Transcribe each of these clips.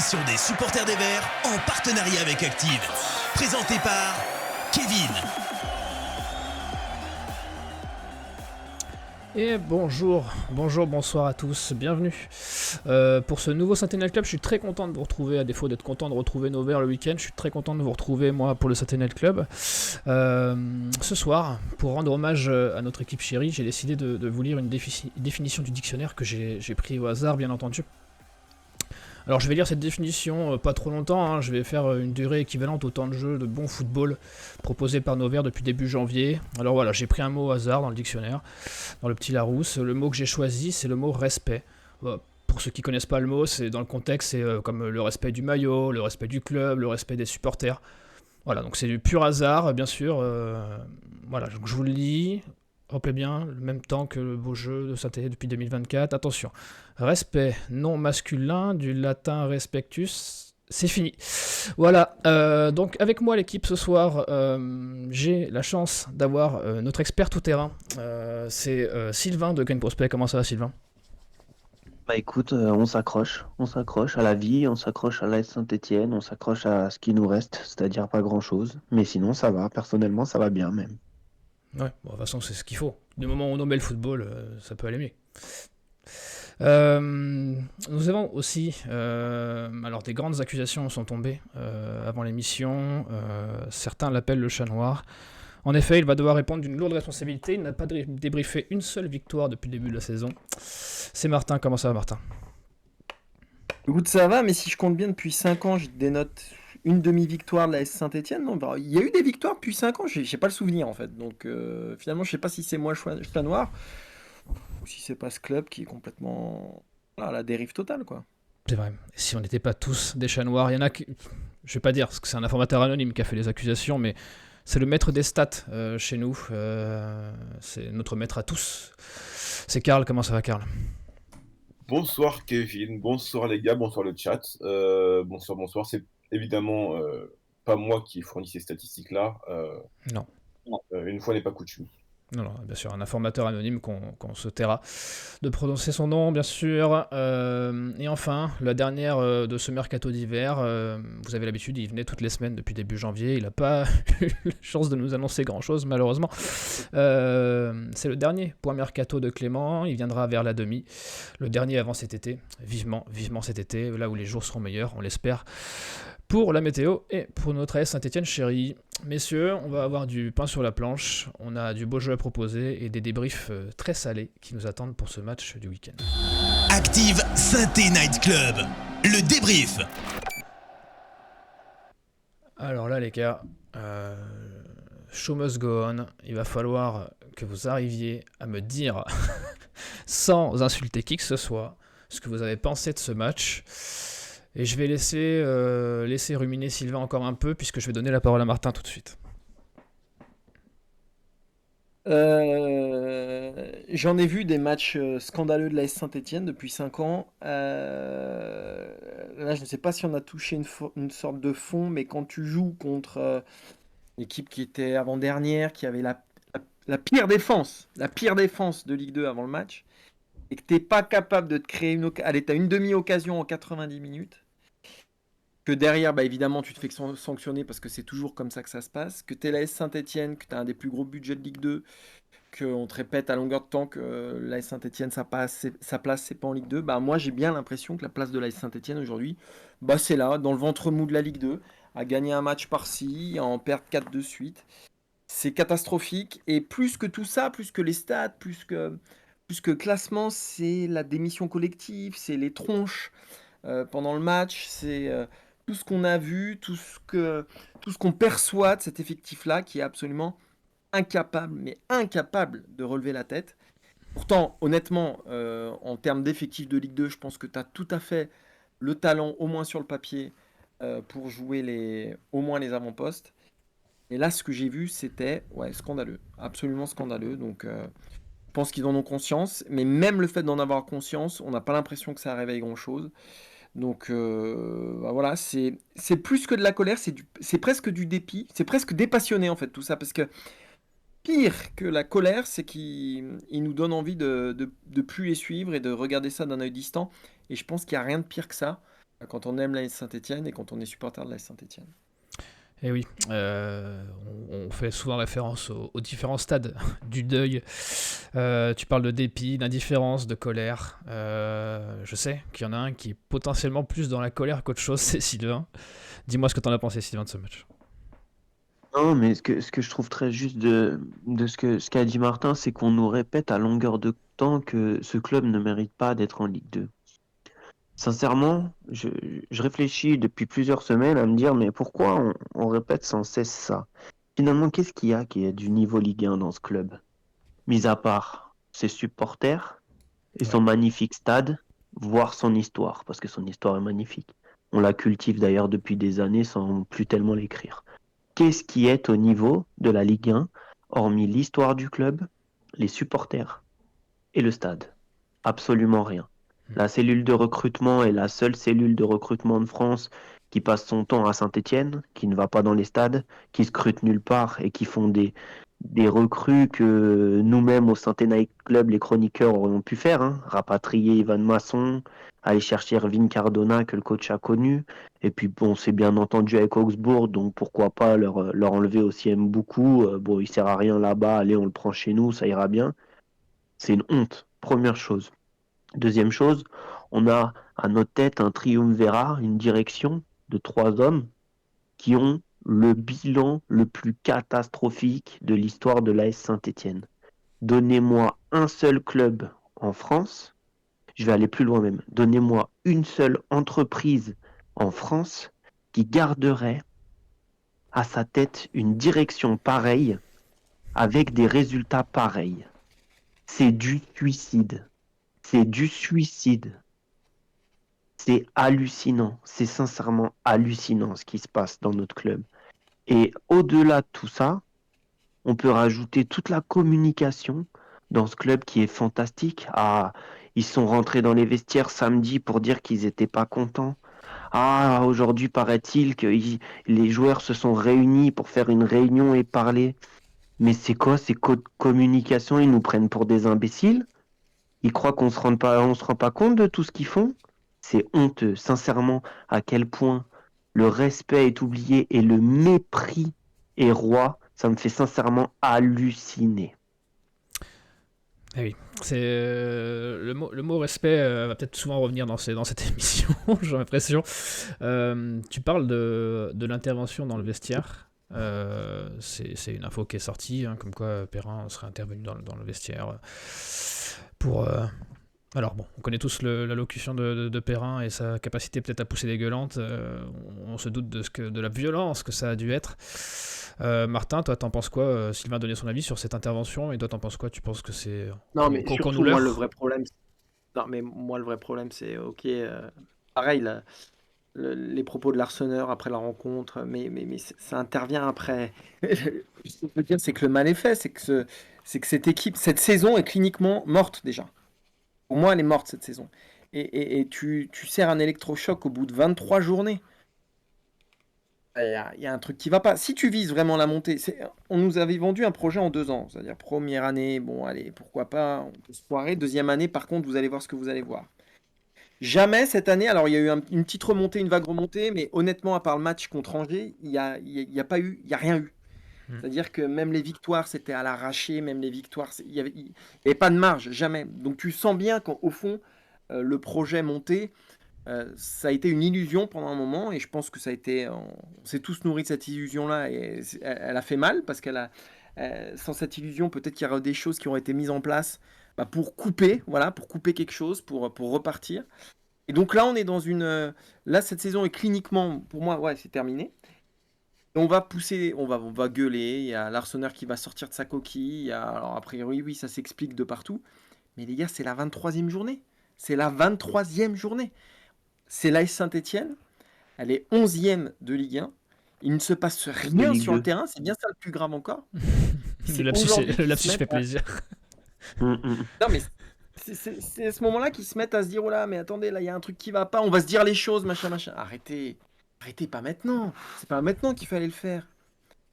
l'émission des supporters des Verts en partenariat avec Active. Présenté par Kevin. Et bonsoir à tous, bienvenue pour ce nouveau Sentinel Club. Je suis très content de vous retrouver, à défaut d'être content de retrouver nos Verts le week-end. Je suis très content de vous retrouver, moi, pour le Sentinel Club. Ce soir, pour rendre hommage à notre équipe chérie, j'ai décidé de vous lire une définition du dictionnaire que j'ai pris au hasard, bien entendu. Alors je vais lire cette définition pas trop longtemps, je vais faire une durée équivalente au temps de jeu de bon football proposé par nos Verts depuis début janvier. Alors voilà, j'ai pris un mot au hasard dans le dictionnaire, dans le petit Larousse. Le mot que j'ai choisi, c'est le mot respect. Pour ceux qui connaissent pas le mot, c'est dans le contexte, c'est comme le respect du maillot, le respect du club, le respect des supporters. Voilà, donc c'est du pur hasard, bien sûr. Voilà, donc je vous le lis. Rappelez bien, le même temps que le beau jeu de Saint-Étienne depuis 2024. Attention, respect, nom masculin, du latin respectus, c'est fini. Voilà, donc avec moi l'équipe ce soir, j'ai la chance d'avoir notre expert tout-terrain. C'est Sylvain de Gain Prospect. Comment ça va, Sylvain ? Bah écoute, on s'accroche à la vie, on s'accroche à l'AS Saint-Étienne, on s'accroche à ce qui nous reste, c'est-à-dire pas grand-chose. Mais sinon ça va, personnellement ça va bien même. Ouais, bon, de toute façon c'est ce qu'il faut. Du moment où on met le football, ça peut aller mieux. Nous avons aussi, alors des grandes accusations sont tombées avant l'émission, certains l'appellent le chat noir. En effet, il va devoir répondre d'une lourde responsabilité, il n'a pas débriefé une seule victoire depuis le début de la saison. C'est Martin, comment ça va Martin ? Écoute, ça va, mais si je compte bien, depuis 5 ans, je dénote une demi-victoire de la S Saint-Étienne. Non, bah, il y a eu des victoires depuis 5 ans, j'ai pas le souvenir en fait. Donc finalement, je sais pas si c'est moi le chat noir ou si c'est pas ce club qui est complètement à la dérive totale, quoi. C'est vrai, et si on n'était pas tous des chats noirs, il y en a qui... Je vais pas dire, parce que c'est un informateur anonyme qui a fait les accusations, mais c'est le maître des stats chez nous. C'est notre maître à tous. C'est Karl, comment ça va Karl ? Bonsoir Kevin, bonsoir les gars, bonsoir le chat, bonsoir. C'est évidemment pas moi qui ai fourni ces statistiques-là. Non. Une fois n'est pas coutume. Non, bien sûr, un informateur anonyme qu'on se taira de prononcer son nom, bien sûr. Et enfin, la dernière de ce mercato d'hiver, vous avez l'habitude, il venait toutes les semaines depuis début janvier, il n'a pas eu la chance de nous annoncer grand-chose, malheureusement. C'est le dernier point mercato de Clément, il viendra vers la demi, le dernier avant cet été, vivement cet été, là où les jours seront meilleurs, on l'espère, pour la météo et pour notre AS Saint-Étienne chérie. Messieurs, on va avoir du pain sur la planche, on a du beau jeu à proposer et des débriefs très salés qui nous attendent pour ce match du week-end. Active Saint-Étienne Night Club, le débrief. Alors là les gars, show must go on, il va falloir que vous arriviez à me dire, sans insulter qui que ce soit, ce que vous avez pensé de ce match. Et je vais laisser ruminer Sylvain encore un peu, puisque je vais donner la parole à Martin tout de suite. J'en ai vu des matchs scandaleux de la S Saint-Étienne depuis 5 ans. Là, je ne sais pas si on a touché une sorte de fond, mais quand tu joues contre l'équipe qui était avant-dernière, qui avait la pire défense de Ligue 2 avant le match, et que tu n'es pas capable de te créer allez, tu as une demi-occasion en 90 minutes, que derrière, bah évidemment, tu te fais sanctionner parce que c'est toujours comme ça que ça se passe, que tu es la S Saint-Étienne, que tu as un des plus gros budgets de Ligue 2, qu'on te répète à longueur de temps que la S Saint-Étienne, sa place, c'est pas en Ligue 2, bah moi j'ai bien l'impression que la place de la S Saint-Étienne aujourd'hui, bah c'est là, dans le ventre mou de la Ligue 2, à gagner un match par-ci, à en perdre 4 de suite. C'est catastrophique, et plus que tout ça, plus que les stats, plus que classement, c'est la démission collective, c'est les tronches pendant le match, c'est tout ce qu'on a vu, tout ce qu'on perçoit de cet effectif-là qui est absolument incapable de relever la tête. Pourtant, honnêtement, en termes d'effectifs de Ligue 2, je pense que tu as tout à fait le talent, au moins sur le papier, pour jouer au moins les avant-postes. Et là, ce que j'ai vu, c'était scandaleux, absolument scandaleux. Donc, je pense qu'ils en ont conscience, mais même le fait d'en avoir conscience, on n'a pas l'impression que ça réveille grand-chose. Donc voilà, c'est plus que de la colère, c'est presque du dépit, c'est presque dépassionné en fait tout ça, parce que pire que la colère, c'est qu'il nous donne envie de plus les suivre et de regarder ça d'un œil distant, et je pense qu'il n'y a rien de pire que ça. Quand on aime l'AS Saint-Étienne et quand on est supporter de l'AS Saint-Étienne. Et oui, on fait souvent référence aux différents stades du deuil. Tu parles de dépit, d'indifférence, de colère. Je sais qu'il y en a un qui est potentiellement plus dans la colère qu'autre chose, c'est Sylvain. Dis-moi ce que t'en as pensé, Sylvain, de ce match. Non, mais ce que je trouve très juste de ce qu'a dit Martin, c'est qu'on nous répète à longueur de temps que ce club ne mérite pas d'être en Ligue 2. Sincèrement, je réfléchis depuis plusieurs semaines à me dire, mais pourquoi on répète sans cesse ça? Finalement, qu'est-ce qu'il y a qui est du niveau Ligue 1 dans ce club? Mis à part ses supporters et Ouais. son magnifique stade, voire son histoire, parce que son histoire est magnifique. On la cultive d'ailleurs depuis des années sans plus tellement l'écrire. Qu'est-ce qui est au niveau de la Ligue 1, hormis l'histoire du club, les supporters et le stade? Absolument rien. La cellule de recrutement est la seule cellule de recrutement de France qui passe son temps à Saint-Étienne, qui ne va pas dans les stades, qui scrute nulle part et qui font des recrues que nous-mêmes au Saint-Étienne Club, les chroniqueurs aurions pu faire, hein. Rapatrier Ivan Masson, aller chercher Erwin Cardona que le coach a connu. Et puis bon, c'est bien entendu avec Augsbourg, donc pourquoi pas leur enlever aussi Mboukou. Bon, il sert à rien là-bas, allez, on le prend chez nous, ça ira bien. C'est une honte, première chose. Deuxième chose, on a à notre tête un triumvirat, une direction de 3 hommes qui ont le bilan le plus catastrophique de l'histoire de l'AS Saint-Étienne. Donnez-moi un seul club en France, je vais aller plus loin même, donnez-moi une seule entreprise en France qui garderait à sa tête une direction pareille avec des résultats pareils. C'est du suicide. C'est du suicide. C'est hallucinant. C'est sincèrement hallucinant ce qui se passe dans notre club. Et au-delà de tout ça, on peut rajouter toute la communication dans ce club qui est fantastique. Ah, ils sont rentrés dans les vestiaires samedi pour dire qu'ils n'étaient pas contents. Ah, aujourd'hui, paraît-il que les joueurs se sont réunis pour faire une réunion et parler. Mais c'est quoi ces codes de communication? Ils nous prennent pour des imbéciles? Ils croient on se rend pas compte de tout ce qu'ils font? C'est honteux, sincèrement, à quel point le respect est oublié et le mépris est roi. Ça me fait sincèrement halluciner. Eh oui, c'est le mot respect va peut-être souvent revenir dans cette émission, j'ai l'impression. Tu parles de l'intervention dans le vestiaire. C'est une info qui est sortie, hein, comme quoi Perrin serait intervenu dans le vestiaire pour. Alors bon, on connaît tous l'allocution de Perrin et sa capacité peut-être à pousser des gueulantes. On se doute de la violence que ça a dû être. Martin, toi, t'en penses quoi? Sylvain a donné son avis sur cette intervention, et toi, t'en penses quoi? Tu penses que c'est Non, mais qu'on surtout, nous moi, leurre? le vrai problème, c'est ok. Pareil, les propos de l'Arseneur après la rencontre, mais ça intervient après. Ce que je veux dire, c'est que le mal est fait, c'est que cette équipe, cette saison est cliniquement morte déjà. Pour moi, elle est morte cette saison. Et tu sers un électrochoc au bout de 23 journées. Il y a un truc qui va pas. Si tu vises vraiment la montée, on nous avait vendu un projet en 2 ans. C'est-à-dire, première année, bon, allez, pourquoi pas, on peut se foirer. Deuxième année, par contre, vous allez voir ce que vous allez voir. Jamais cette année, alors il y a eu une petite remontée, une vague remontée, mais honnêtement, à part le match contre Angers, il y a pas eu, il y a rien eu. C'est-à-dire que même les victoires, c'était à l'arraché, même les victoires, il y avait pas de marge, jamais. Donc tu sens bien qu'au fond, le projet monté, ça a été une illusion pendant un moment, et je pense que ça a été, on s'est tous nourris de cette illusion-là, et elle a fait mal, parce sans cette illusion, peut-être qu'il y aura des choses qui ont été mises en place pour couper, voilà, pour couper quelque chose, pour repartir. Et donc là, on est dans là, cette saison est cliniquement, pour moi, ouais, c'est terminé. Et on va pousser, on va gueuler. Il y a l'Arseneur qui va sortir de sa coquille. Alors, a priori, oui, ça s'explique de partout. Mais les gars, c'est la 23e journée. C'est la 23e journée. C'est l'AS Saint-Étienne. Elle est 11e de Ligue 1. Il ne se passe rien Ligue sur le 2. terrain. C'est bien ça le plus grave encore. Le lapsus fait plaisir. Non, mais c'est à ce moment-là qu'ils se mettent à se dire, oh là, mais attendez, là, il y a un truc qui va pas. On va se dire les choses, machin, machin. Arrêtez. Arrêtez, pas maintenant. C'est pas maintenant qu'il fallait le faire.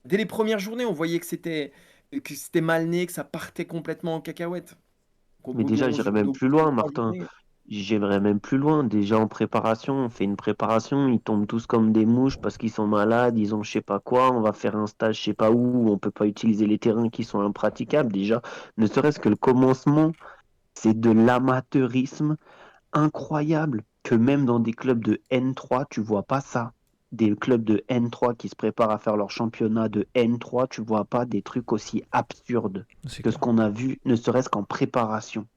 Dès les premières journées, on voyait que c'était mal né, que ça partait complètement en cacahuète. Mais déjà, j'irais même plus loin, Martin. J'aimerais même plus loin. Déjà en préparation, on fait une préparation, ils tombent tous comme des mouches parce qu'ils sont malades, ils ont je sais pas quoi, on va faire un stage je sais pas où, on peut pas utiliser les terrains qui sont impraticables. Déjà, ne serait-ce que le commencement, c'est de l'amateurisme incroyable que même dans des clubs de N3, tu vois pas ça. Des clubs de N3 qui se préparent à faire leur championnat de N3, tu vois pas des trucs aussi absurdes C'est que ce clair. qu'on a vu, ne serait-ce qu'en préparation.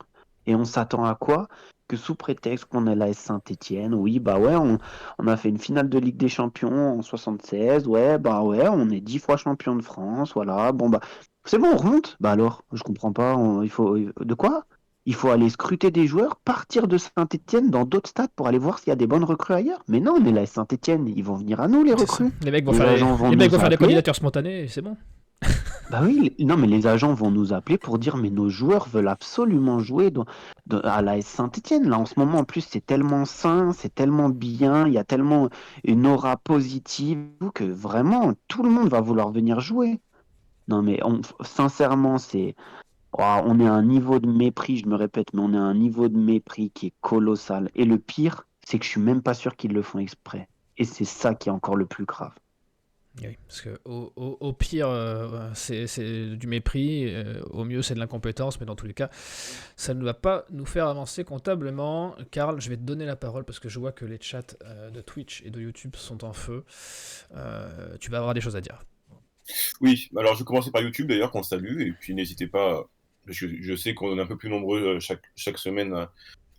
Et on s'attend à quoi? Que sous prétexte qu'on est l'AS Saint-Étienne, oui, bah ouais, on a fait une finale de Ligue des Champions en 76, ouais, bah ouais, on est 10 fois champion de France, voilà, bon bah, c'est bon, on remonte. Bah alors, je comprends pas, il faut, de quoi? Il faut aller scruter des joueurs, partir de Saint-Étienne dans d'autres stades pour aller voir s'il y a des bonnes recrues ailleurs. Mais non, on est l'AS Saint-Étienne, ils vont venir à nous, les C'est ça. recrues. Les mecs vont Les faire agents vont les mecs vont nous faire des appeler. candidatures spontanées et c'est bon. Bah oui, non, mais les agents vont nous appeler pour dire, mais nos joueurs veulent absolument jouer à l'AS Saint-Étienne. Là, en ce moment, en plus, c'est tellement sain, c'est tellement bien, il y a tellement une aura positive que vraiment, tout le monde va vouloir venir jouer. Non, mais sincèrement, on est à un niveau de mépris, je me répète, mais on est à un niveau de mépris qui est colossal. Et le pire, c'est que je suis même pas sûr qu'ils le font exprès. Et c'est ça qui est encore le plus grave. Oui, parce que au pire, c'est du mépris, au mieux c'est de l'incompétence, mais dans tous les cas, ça ne va pas nous faire avancer comptablement. Karl, je vais te donner la parole parce que je vois que les chats de Twitch et de YouTube sont en feu. Tu vas avoir des choses à dire. Oui, alors je vais commencer par YouTube d'ailleurs, qu'on salue, et puis n'hésitez pas, je sais qu'on est un peu plus nombreux chaque semaine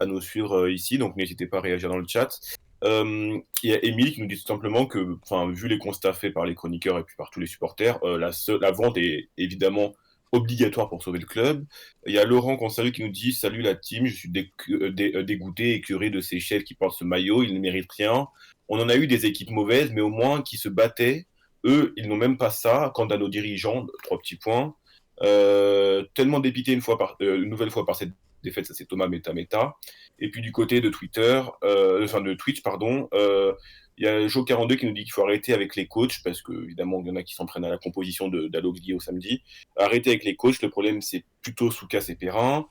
à nous suivre ici, donc n'hésitez pas à réagir dans le chat. Il y a Émile qui nous dit tout simplement que, enfin, vu les constats faits par les chroniqueurs et puis par tous les supporters, la vente est évidemment obligatoire pour sauver le club. Il y a Laurent qu'on salue qui nous dit: Salut la team, je suis dégoûté et écœuré de ces chefs qui portent ce maillot, ils ne méritent rien. On en a eu des équipes mauvaises, mais au moins qui se battaient. Eux, ils n'ont même pas ça. Quant à nos dirigeants, 3 petits points. Tellement dépité une nouvelle fois par cette défaite, ça c'est Thomas Meta. Et puis du côté de Twitter, enfin de Twitch, pardon, il y a Jo42 qui nous dit qu'il faut arrêter avec les coachs, parce que évidemment il y en a qui s'en prennent à la composition d'Alox Guy au samedi. Arrêter avec les coachs, le problème c'est plutôt Soukas et Perrin.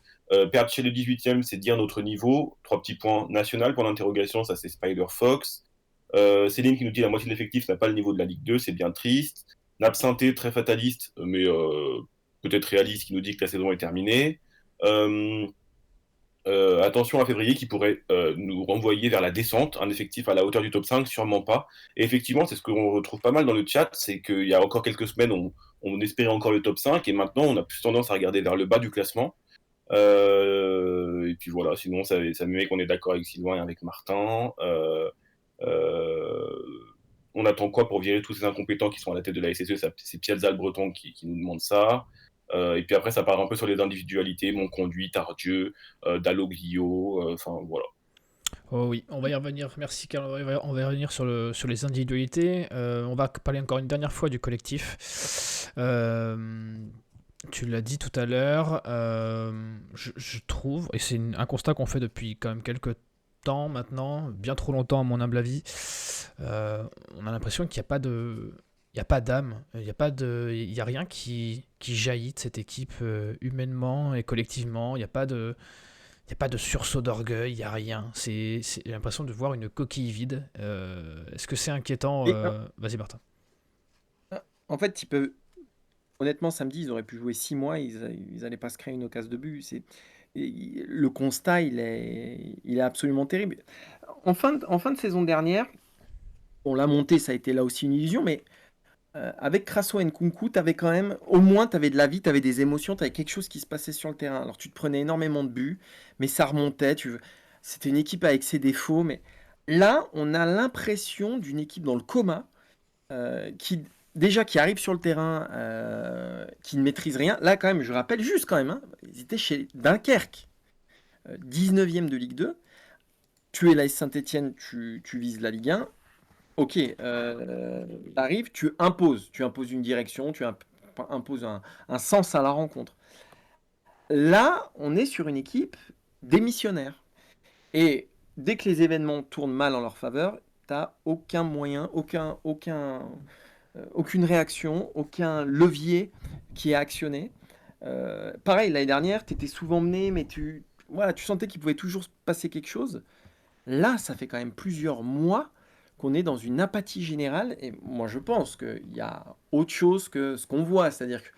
Perdre chez le 18e, c'est dire notre niveau. 3 petits points. National, pour l'interrogation, ça c'est Spider Fox. Céline qui nous dit la moitié de l'effectif n'a pas le niveau de la Ligue 2, c'est bien triste. Napsinté, très fataliste, mais peut-être réaliste, qui nous dit que la saison est terminée. Attention à février qui pourrait nous renvoyer vers la descente, un effectif à la hauteur du top 5, sûrement pas. Et effectivement, c'est ce qu'on retrouve pas mal dans le chat, c'est qu'il y a encore quelques semaines, on espérait encore le top 5, et maintenant on a plus tendance à regarder vers le bas du classement. Et puis voilà, sinon ça me met qu'on est d'accord avec Sylvain et avec Martin. On attend quoi pour virer tous ces incompétents qui sont à la tête de la SSE? C'est Piazza le Breton qui nous demande ça. Et puis après, ça part un peu sur les individualités, mon conduit, Tardieu, Dalloglio, enfin voilà. Oh oui, on va y revenir. Merci Karl, on va y revenir sur les individualités. On va parler encore une dernière fois du collectif. Tu l'as dit tout à l'heure, je trouve, et c'est un constat qu'on fait depuis quand même quelques temps maintenant, bien trop longtemps à mon humble avis, on a l'impression qu'il n'y a pas de... Il n'y a pas d'âme, il y a rien qui jaillit de cette équipe humainement et collectivement. Il n'y a pas de sursaut d'orgueil, il n'y a rien. J'ai l'impression de voir une coquille vide. Est-ce que c'est inquiétant Vas-y Martin. En fait, honnêtement, samedi, ils auraient pu jouer 6 mois, ils n'allaient pas se créer une occasion de but. Le constat, il est absolument terrible. En fin de saison dernière, bon, la montée, ça a été là aussi une illusion, mais avec Crasso et Nkunku, t'avais quand même, au moins, t'avais de la vie, t'avais des émotions, t'avais quelque chose qui se passait sur le terrain. Alors, tu te prenais énormément de buts, mais ça remontait. C'était une équipe avec ses défauts, mais là, on a l'impression d'une équipe dans le coma, qui arrive sur le terrain, qui ne maîtrise rien. Là, quand même, je rappelle juste quand même, hein, ils étaient chez Dunkerque, 19e de Ligue 2. Tu es l'AS Saint-Étienne, tu vises la Ligue 1. Ok, t'arrives, tu imposes une direction, tu imposes un sens à la rencontre. Là, on est sur une équipe démissionnaire. Et dès que les événements tournent mal en leur faveur, t'as aucun moyen, aucune réaction, aucun levier qui est actionné. Pareil, l'année dernière, tu étais souvent mené, mais voilà, tu sentais qu'il pouvait toujours se passer quelque chose. Là, ça fait quand même plusieurs mois qu'on est dans une apathie générale. Et moi, je pense qu'il y a autre chose que ce qu'on voit. C'est-à-dire que,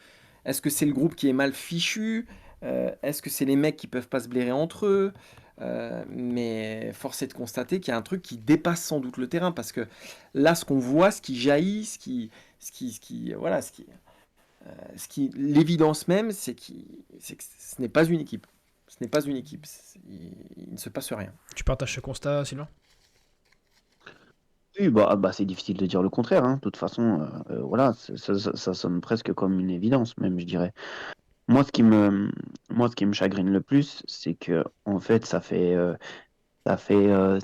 est-ce que c'est le groupe qui est mal fichu? Est-ce que c'est les mecs qui peuvent pas se blairer entre eux? Mais force est de constater qu'il y a un truc qui dépasse sans doute le terrain. Parce que là, ce qu'on voit, ce qui jaillit, voilà, l'évidence même, c'est que ce n'est pas une équipe. Ce n'est pas une équipe. Il ne se passe rien. Tu partages ce constat, Sylvain? Oui, bah, c'est difficile de dire le contraire, hein. De toute façon, voilà, ça sonne presque comme une évidence, même, je dirais. Moi, ce qui me chagrine le plus, c'est que, en fait,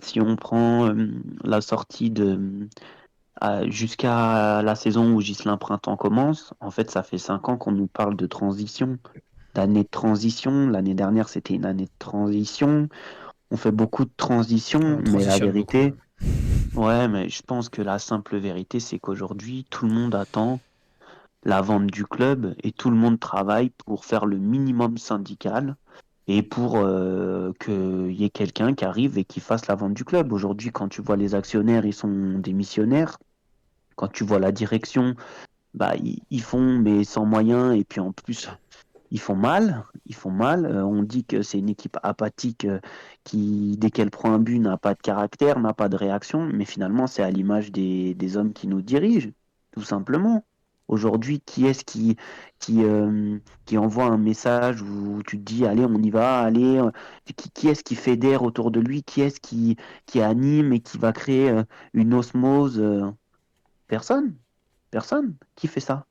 si on prend la sortie jusqu'à la saison où Ghislain Printemps commence, en fait, ça fait 5 ans qu'on nous parle de transition, d'année de transition. L'année dernière, c'était une année de transition. On fait beaucoup de transitions, On mais la transitionne beaucoup. vérité, ouais, mais je pense que la simple vérité, c'est qu'aujourd'hui, tout le monde attend la vente du club et tout le monde travaille pour faire le minimum syndical et pour qu'il y ait quelqu'un qui arrive et qui fasse la vente du club. Aujourd'hui, quand tu vois les actionnaires, ils sont démissionnaires. Quand tu vois la direction, bah, ils font, mais sans moyens. Et puis en plus, ils font mal. Ils font mal. On dit que c'est une équipe apathique qui, dès qu'elle prend un but, n'a pas de caractère, n'a pas de réaction. Mais finalement, c'est à l'image des hommes qui nous dirigent, tout simplement. Aujourd'hui, qui est-ce qui, euh, qui envoie un message où tu te dis, allez, on y va, allez, qui est-ce qui fédère autour de lui, qui est-ce qui anime et qui va créer une osmose personne, personne. Qui fait ça?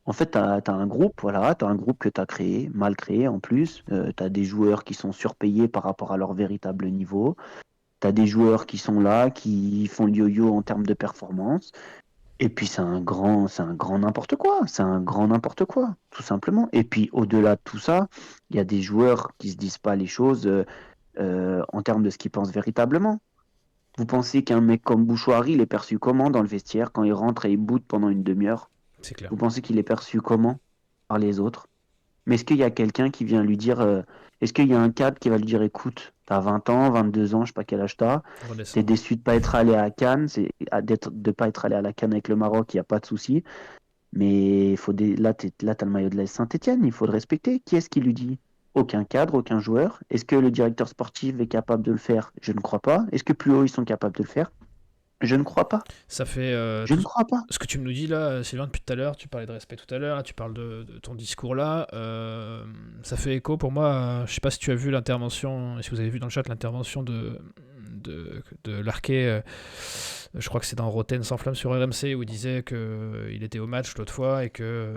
En fait, t'as un groupe, voilà, t'as un groupe que t'as créé, mal créé en plus. T'as des joueurs qui sont surpayés par rapport à leur véritable niveau. T'as des joueurs qui sont là, qui font le yo-yo en termes de performance. Et puis c'est un grand n'importe quoi. C'est un grand n'importe quoi, tout simplement. Et puis au-delà de tout ça, il y a des joueurs qui se disent pas les choses en termes de ce qu'ils pensent véritablement. Vous pensez qu'un mec comme Bouchouari, il est perçu comment dans le vestiaire quand il rentre et il boude pendant une demi-heure? C'est clair. Vous pensez qu'il est perçu comment par les autres? Mais est-ce qu'il y a quelqu'un qui vient lui dire, est-ce qu'il y a un cadre qui va lui dire, écoute, t'as 20 ans, 22 ans, je sais pas quel âge t'as, t'es Redescends. déçu de pas être allé à Cannes, de pas être allé à la Cannes avec le Maroc, il n'y a pas de souci. Mais là, t'as le maillot de la Saint-Étienne, il faut le respecter. Qui est-ce qui lui dit? Aucun cadre, aucun joueur. Est-ce que le directeur sportif est capable de le faire? Je ne crois pas. Est-ce que plus haut, ils sont capables de le faire? Je ne crois pas. Ça fait Je ne crois pas. ce que tu nous dis là, Sylvain, depuis tout à l'heure, tu parlais de respect tout à l'heure, là, tu parles de ton discours là, ça fait écho pour moi. Je sais pas si tu as vu l'intervention, si vous avez vu dans le chat l'intervention de Larquet, je crois que c'est dans Rotten sans flamme sur RMC, où il disait qu'il était au match l'autre fois et que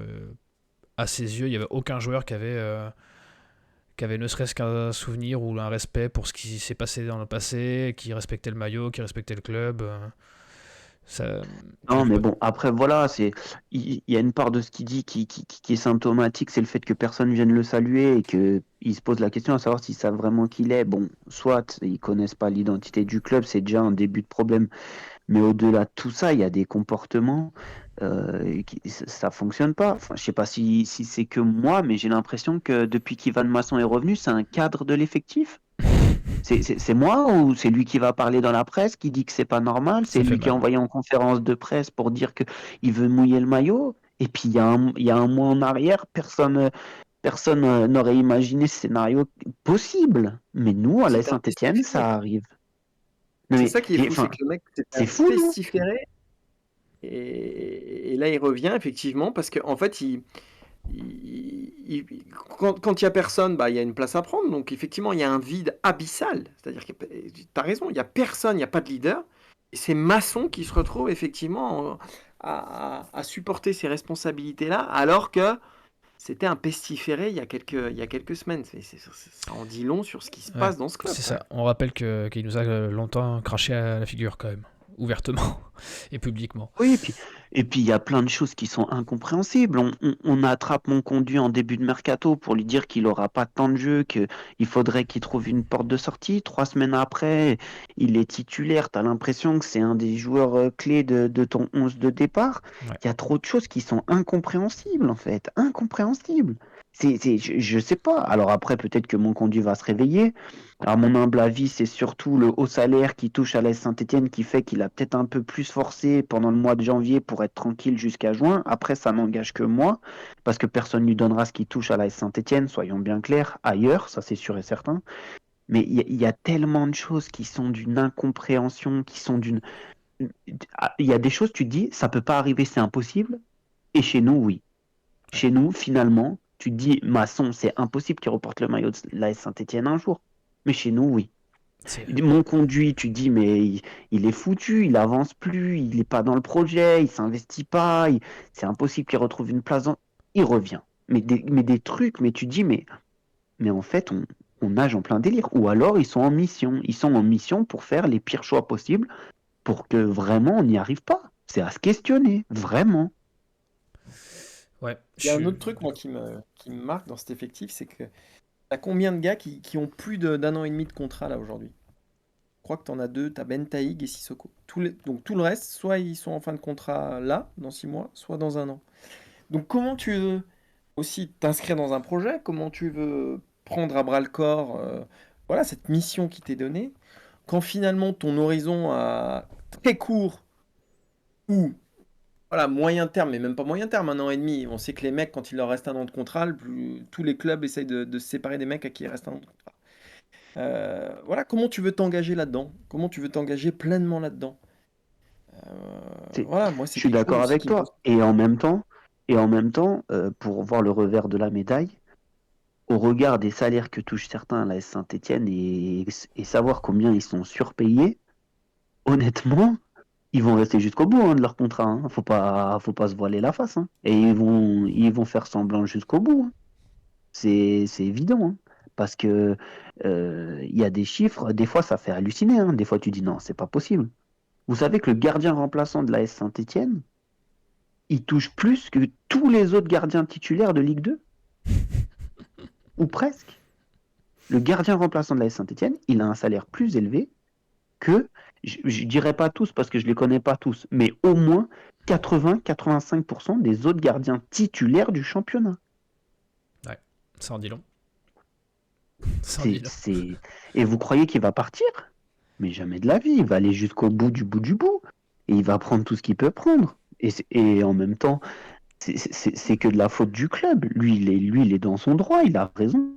à ses yeux, il n'y avait aucun joueur qui avait ne serait-ce qu'un souvenir ou un respect pour ce qui s'est passé dans le passé, qui respectait le maillot, qui respectait le club. Ça, Non, mais bon, après, voilà, il y a une part de ce qu'il dit qui est symptomatique, c'est le fait que personne vienne le saluer et qu'il se pose la question à savoir s'ils savent vraiment qui il est. Bon, soit ils connaissent pas l'identité du club, c'est déjà un début de problème. Mais au-delà de tout ça, il y a des comportements, ça fonctionne pas. Enfin, je sais pas si c'est que moi, mais j'ai l'impression que depuis qu'Ivan Masson est revenu, c'est un cadre de l'effectif. C'est moi ou c'est lui qui va parler dans la presse, qui dit que c'est pas normal, c'est ça fait lui qui est mal. envoyé en conférence de presse pour dire que il veut mouiller le maillot. Et puis il y a un mois en arrière, personne n'aurait imaginé ce scénario possible. Mais nous, à la C'est un Saint-Étienne, pestiféré. ça arrive. Non, C'est mais ça qui est fou, c'est enfin, que le mec, c'est un c'est fou, non? pestiféré. Et là, il revient effectivement parce qu'en fait, quand il y a personne, bah, il y a une place à prendre. Donc effectivement, il y a un vide abyssal. C'est-à-dire que tu as raison, il y a personne, il n'y a pas de leader. Et c'est Masson qui se retrouve effectivement à supporter ces responsabilités-là, alors que c'était un pestiféré il y a quelques semaines. Ça en dit long sur ce qui se Ouais, passe dans ce club. c'est ça. On rappelle qu'il nous a longtemps craché à la figure quand même, ouvertement et publiquement. Oui, et puis il y a plein de choses qui sont incompréhensibles. On attrape mon conduit en début de mercato pour lui dire qu'il n'aura pas de temps de jeu, qu'il faudrait qu'il trouve une porte de sortie. 3 semaines après, il est titulaire. Tu as l'impression que c'est un des joueurs clés de ton 11 de départ. Ouais. Il y a trop de choses qui sont incompréhensibles, en fait. Incompréhensibles. Je sais pas. Alors après, peut-être que mon conduit va se réveiller. À mon humble avis, c'est surtout le haut salaire qui touche à l'AS Saint-Etienne qui fait qu'il a peut-être un peu plus forcé pendant le mois de janvier pour être tranquille jusqu'à juin. Après, ça n'engage que moi, parce que personne ne lui donnera ce qui touche à l'AS Saint-Etienne, soyons bien clairs, ailleurs, ça c'est sûr et certain. Mais il y a tellement de choses qui sont d'une incompréhension, qui sont d'une... Il y a des choses, tu te dis, ça peut pas arriver, c'est impossible. Et chez nous, oui. Ouais. Chez nous, finalement, tu te dis, Masson, c'est impossible qu'il reporte le maillot de l'AS Saint-Etienne un jour. Mais chez nous, oui. C'est- Mon conduit, tu te dis, mais il est foutu, il avance plus, il n'est pas dans le projet, il s'investit pas, c'est impossible qu'il retrouve une place dans... Il revient. Mais des trucs, mais tu te dis, mais en fait, on nage en plein délire. Ou alors, ils sont en mission. Ils sont en mission pour faire les pires choix possibles pour que vraiment on n'y arrive pas. C'est à se questionner, vraiment. Ouais, Il y a un je... autre truc, moi, qui me marque dans cet effectif, c'est que t'as combien de gars qui ont plus d'un an et demi de contrat là aujourd'hui? Je crois que t'en as deux, t'as Ben Taïg et Sissoko. Donc tout le reste, soit ils sont en fin de contrat là, dans 6 mois, soit dans un an. Donc comment tu veux aussi t'inscrire dans un projet? Comment tu veux prendre à bras le corps voilà, cette mission qui t'est donnée, quand finalement ton horizon à très court ou voilà, moyen terme, mais même pas moyen terme, 1 an et demi. On sait que les mecs, quand il leur reste un an de contrat, tous les clubs essayent de se séparer des mecs à qui il reste un an de contrat. Voilà, comment tu veux t'engager là-dedans? Comment tu veux t'engager pleinement là-dedans? Voilà, moi, Je c'est suis quelque chose d'accord aussi avec qui me toi. pose. Et en même temps, pour voir le revers de la médaille, au regard des salaires que touchent certains à la Saint-Etienne et savoir combien ils sont surpayés, honnêtement, ils vont rester jusqu'au bout de leur contrat. Hein. Faut pas se voiler la face. Hein. Et ils vont faire semblant jusqu'au bout. Hein. C'est évident. Hein. Parce que il y a des chiffres, des fois ça fait halluciner. Hein. Des fois tu dis non, c'est pas possible. Vous savez que le gardien remplaçant de la Saint-Etienne, il touche plus que tous les autres gardiens titulaires de Ligue 2, ou presque. Le gardien remplaçant de la Saint-Etienne, il a un salaire plus élevé que, je dirais pas tous parce que je les connais pas tous, mais au moins 80-85% des autres gardiens titulaires du championnat. Ouais, ça en dit long. Ça en dit long. Et vous croyez qu'il va partir? Mais jamais de la vie, il va aller jusqu'au bout du bout du bout. Et il va prendre tout ce qu'il peut prendre. Et en même temps, c'est que de la faute du club. Lui, il est dans son droit, il a raison.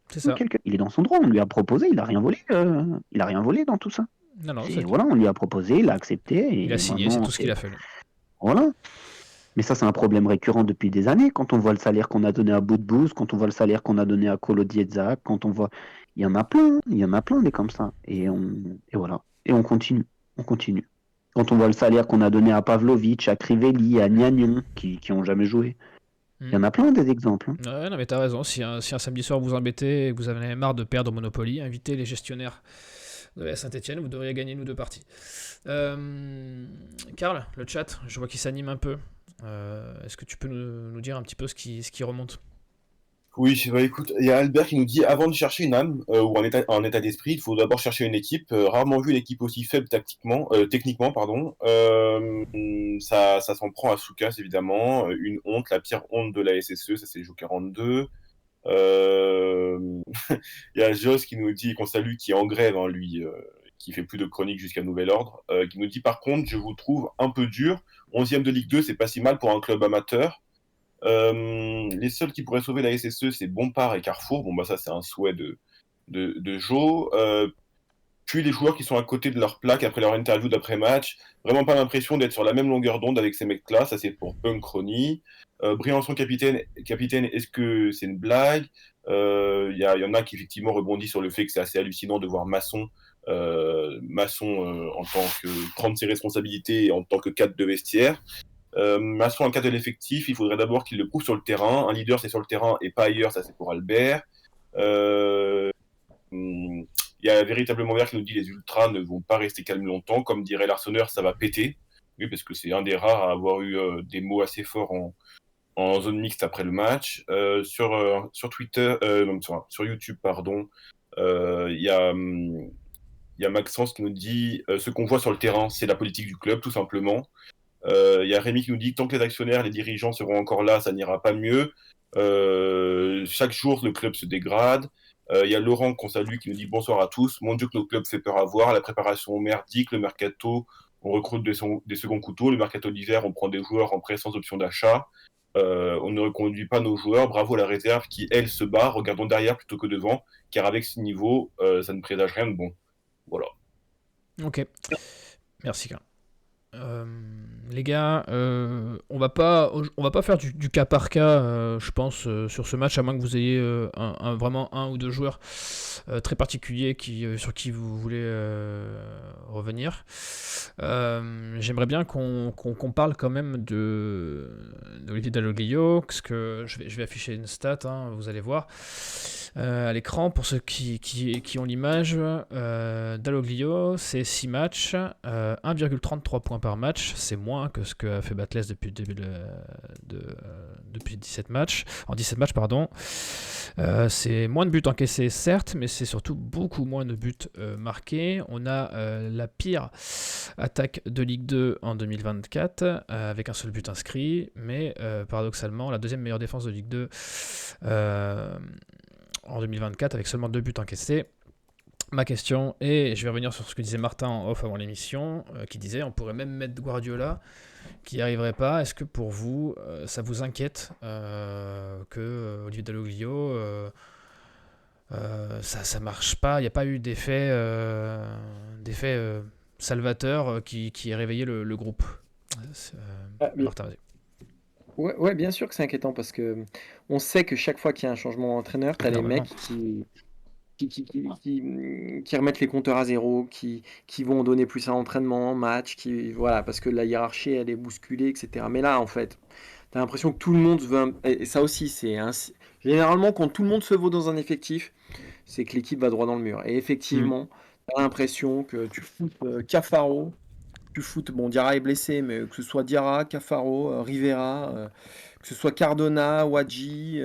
C'est ça. Il est dans son droit, on lui a proposé, il a rien volé. Il a rien volé dans tout ça. Non, non, Et voilà, on lui a proposé, il a accepté. il Et a signé, c'est maintenant, tout ce qu'il a fallu. voilà. Mais ça, c'est un problème récurrent depuis des années. Quand on voit le salaire qu'on a donné à Boudbouz, quand on voit le salaire qu'on a donné à Kolo Diezak, quand on voit. Il y en a plein, il y en a plein des comme ça. Et voilà. Et on continue. On continue. Quand on voit le salaire qu'on a donné à Pavlovic, à Crivelli, à Gnagnon, qui ont jamais joué. Il y en a plein des exemples. Hein. Ouais, non, mais t'as raison. Si un samedi soir vous embêtez et que vous avez marre de perdre au Monopoly, invitez les gestionnaires de la Saint-Etienne, vous devriez gagner nous 2 parties. Karl, le chat, je vois qu'il s'anime un peu. Est-ce que tu peux nous dire un petit peu ce qui remonte? Oui, bah écoute, il y a Albert qui nous dit avant de chercher une âme ou un état d'esprit, il faut d'abord chercher une équipe. Rarement vu une équipe aussi faible techniquement, pardon. Ça s'en prend à Soukas évidemment. Une honte, la pire honte de la SSE, ça c'est Jo 42. Il y a Jos qui nous dit qu'on salue, qui est en grève, hein, lui, qui fait plus de chroniques jusqu'à nouvel ordre, qui nous dit par contre, je vous trouve un peu dur. 11e de Ligue 2, c'est pas si mal pour un club amateur. Les seuls qui pourraient sauver la SSE, c'est Bompard et Carrefour. Bon, bah ça, c'est un souhait de Joe. Puis les joueurs qui sont à côté de leur plaque après leur interview d'après-match. Vraiment pas l'impression d'être sur la même longueur d'onde avec ces mecs-là. Ça, c'est pour Punk Crony. Briançon capitaine, est-ce que c'est une blague? Il y en a qui effectivement rebondissent sur le fait que c'est assez hallucinant de voir Masson en tant que prendre ses responsabilités en tant que cadre de vestiaire. Masson, en cas de l'effectif, il faudrait d'abord qu'il le prouve sur le terrain. Un leader, c'est sur le terrain et pas ailleurs, ça c'est pour Albert. Il y a véritablement Vert qui nous dit les ultras ne vont pas rester calmes longtemps. Comme dirait l'Arseneur, ça va péter. Oui, parce que c'est un des rares à avoir eu des mots assez forts en zone mixte après le match. Sur Twitter, sur YouTube, pardon, il y a Maxence qui nous dit ce qu'on voit sur le terrain, c'est la politique du club, tout simplement. Il y a Rémi qui nous dit que tant que les actionnaires, les dirigeants seront encore là, ça n'ira pas mieux. Chaque jour, le club se dégrade. Il y a Laurent qu'on salue qui nous dit bonsoir à tous. Mon Dieu que notre club fait peur à voir. La préparation merdique, le mercato, on recrute des seconds couteaux. Le mercato d'hiver, on prend des joueurs en prêt sans option d'achat. On ne reconduit pas nos joueurs. Bravo à la réserve qui, elle, se bat. Regardons derrière plutôt que devant, car avec ce niveau, ça ne présage rien de bon. Voilà. Ok, merci. Les gars, on va pas faire du cas par cas, je pense, sur ce match, à moins que vous ayez vraiment un ou deux joueurs très particuliers sur qui vous voulez revenir. J'aimerais bien qu'on parle quand même d'Olivier Dalloglio, parce que je vais afficher une stat, hein, vous allez voir. À l'écran, pour ceux qui ont l'image, Dalloglio, c'est 6 matchs, 1,33 points par match, c'est moins que ce qu'a fait Batles depuis le début depuis 17 matchs, en 17 matchs, pardon. C'est moins de buts encaissés, certes, mais c'est surtout beaucoup moins de buts marqués. On a la pire attaque de Ligue 2 en 2024, avec un seul but inscrit, mais paradoxalement, la deuxième meilleure défense de Ligue 2 en 2024 avec seulement 2 buts encaissés. Ma question est, je vais revenir sur ce que disait Martin en off avant l'émission, qui disait on pourrait même mettre Guardiola qui n'y arriverait pas. Est-ce que pour vous, ça vous inquiète que Olivier Dalloglio, ça marche pas, il n'y a pas eu d'effet salvateur qui ait réveillé le groupe. Martin, vas-y. Ouais, bien sûr que c'est inquiétant parce que on sait que chaque fois qu'il y a un changement d'entraîneur, tu as les mecs qui remettent les compteurs à zéro, qui vont donner plus à l'entraînement, en match, voilà, parce que la hiérarchie elle est bousculée, etc. Mais là, en fait, tu as l'impression que tout le monde veut. Et ça aussi, généralement, quand tout le monde se vaut dans un effectif, c'est que l'équipe va droit dans le mur. Et effectivement, tu as l'impression que tu foutes Cafaro. Bon, Diarra est blessé, mais que ce soit Diarra, Cafaro, Rivera, que ce soit Cardona, Wadji,